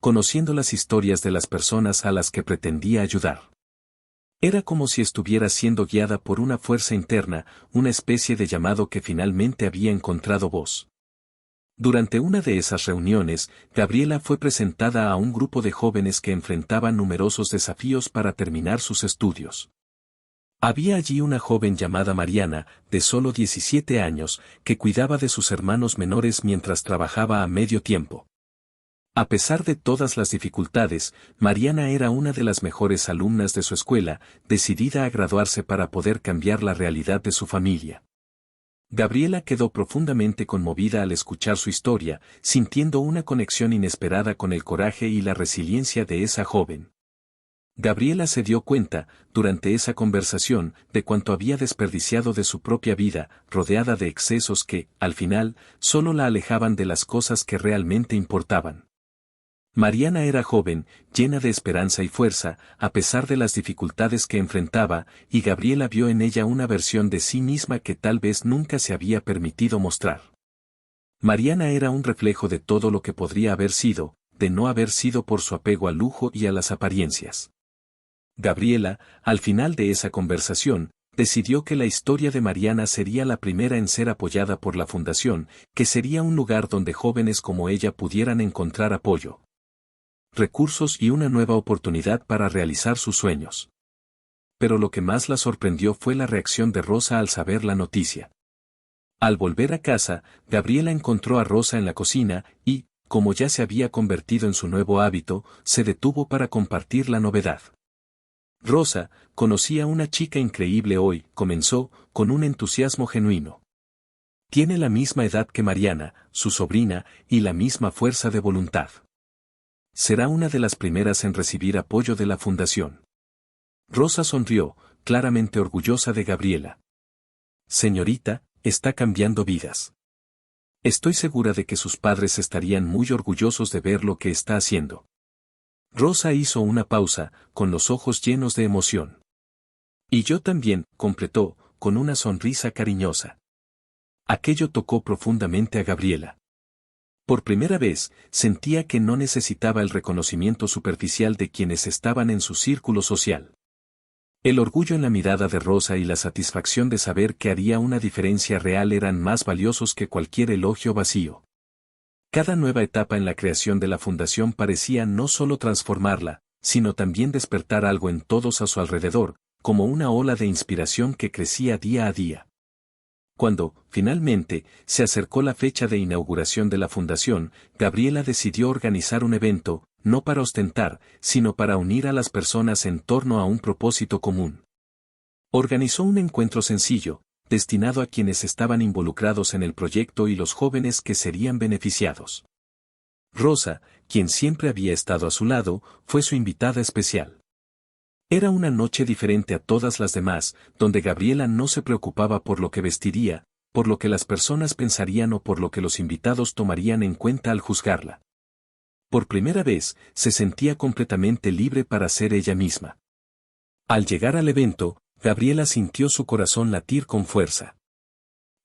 Speaker 1: conociendo las historias de las personas a las que pretendía ayudar. Era como si estuviera siendo guiada por una fuerza interna, una especie de llamado que finalmente había encontrado voz. Durante una de esas reuniones, Gabriela fue presentada a un grupo de jóvenes que enfrentaban numerosos desafíos para terminar sus estudios. Había allí una joven llamada Mariana, de solo 17 años, que cuidaba de sus hermanos menores mientras trabajaba a medio tiempo. A pesar de todas las dificultades, Mariana era una de las mejores alumnas de su escuela, decidida a graduarse para poder cambiar la realidad de su familia. Gabriela quedó profundamente conmovida al escuchar su historia, sintiendo una conexión inesperada con el coraje y la resiliencia de esa joven. Gabriela se dio cuenta, durante esa conversación, de cuánto había desperdiciado de su propia vida, rodeada de excesos que, al final, solo la alejaban de las cosas que realmente importaban. Mariana era joven, llena de esperanza y fuerza, a pesar de las dificultades que enfrentaba, y Gabriela vio en ella una versión de sí misma que tal vez nunca se había permitido mostrar. Mariana era un reflejo de todo lo que podría haber sido, de no haber sido por su apego al lujo y a las apariencias. Gabriela, al final de esa conversación, decidió que la historia de Mariana sería la primera en ser apoyada por la fundación, que sería un lugar donde jóvenes como ella pudieran encontrar apoyo, recursos y una nueva oportunidad para realizar sus sueños. Pero lo que más la sorprendió fue la reacción de Rosa al saber la noticia. Al volver a casa, Gabriela encontró a Rosa en la cocina y, como ya se había convertido en su nuevo hábito, se detuvo para compartir la novedad. Rosa, conocí a una chica increíble hoy, comenzó, con un entusiasmo genuino. Tiene la misma edad que Mariana, su sobrina, y la misma fuerza de voluntad. Será una de las primeras en recibir apoyo de la fundación. Rosa sonrió, claramente orgullosa de Gabriela. Señorita, está cambiando vidas. Estoy segura de que sus padres estarían muy orgullosos de ver lo que está haciendo. Rosa hizo una pausa, con los ojos llenos de emoción. Y yo también, completó, con una sonrisa cariñosa. Aquello tocó profundamente a Gabriela. Por primera vez, sentía que no necesitaba el reconocimiento superficial de quienes estaban en su círculo social. El orgullo en la mirada de Rosa y la satisfacción de saber que haría una diferencia real eran más valiosos que cualquier elogio vacío. Cada nueva etapa en la creación de la fundación parecía no solo transformarla, sino también despertar algo en todos a su alrededor, como una ola de inspiración que crecía día a día. Cuando, finalmente, se acercó la fecha de inauguración de la fundación, Gabriela decidió organizar un evento, no para ostentar, sino para unir a las personas en torno a un propósito común. Organizó un encuentro sencillo, destinado a quienes estaban involucrados en el proyecto y los jóvenes que serían beneficiados. Rosa, quien siempre había estado a su lado, fue su invitada especial. Era una noche diferente a todas las demás, donde Gabriela no se preocupaba por lo que vestiría, por lo que las personas pensarían o por lo que los invitados tomarían en cuenta al juzgarla. Por primera vez, se sentía completamente libre para ser ella misma. Al llegar al evento, Gabriela sintió su corazón latir con fuerza.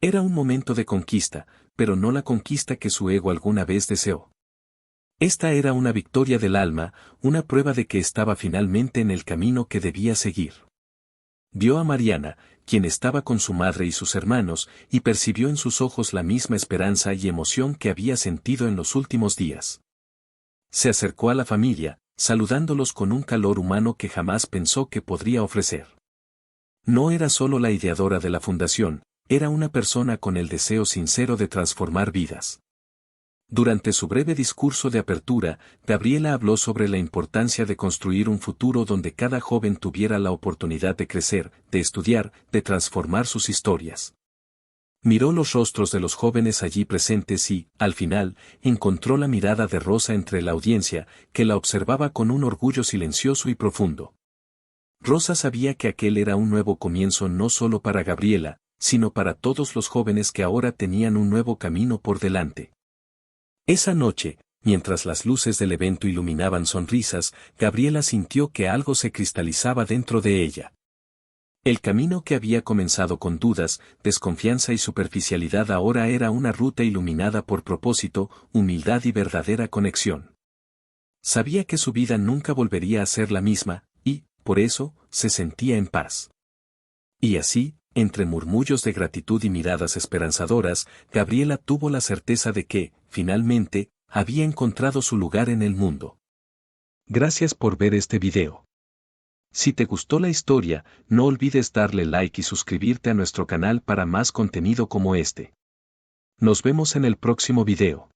Speaker 1: Era un momento de conquista, pero no la conquista que su ego alguna vez deseó. Esta era una victoria del alma, una prueba de que estaba finalmente en el camino que debía seguir. Vio a Mariana, quien estaba con su madre y sus hermanos, y percibió en sus ojos la misma esperanza y emoción que había sentido en los últimos días. Se acercó a la familia, saludándolos con un calor humano que jamás pensó que podría ofrecer. No era solo la ideadora de la fundación, era una persona con el deseo sincero de transformar vidas. Durante su breve discurso de apertura, Gabriela habló sobre la importancia de construir un futuro donde cada joven tuviera la oportunidad de crecer, de estudiar, de transformar sus historias. Miró los rostros de los jóvenes allí presentes y, al final, encontró la mirada de Rosa entre la audiencia, que la observaba con un orgullo silencioso y profundo. Rosa sabía que aquel era un nuevo comienzo no solo para Gabriela, sino para todos los jóvenes que ahora tenían un nuevo camino por delante. Esa noche, mientras las luces del evento iluminaban sonrisas, Gabriela sintió que algo se cristalizaba dentro de ella. El camino que había comenzado con dudas, desconfianza y superficialidad ahora era una ruta iluminada por propósito, humildad y verdadera conexión. Sabía que su vida nunca volvería a ser la misma, y, por eso, se sentía en paz. Y así, entre murmullos de gratitud y miradas esperanzadoras, Gabriela tuvo la certeza de que, finalmente, había encontrado su lugar en el mundo. Gracias por ver este video. Si te gustó la historia, no olvides darle like y suscribirte a nuestro canal para más contenido como este. Nos vemos en el próximo video.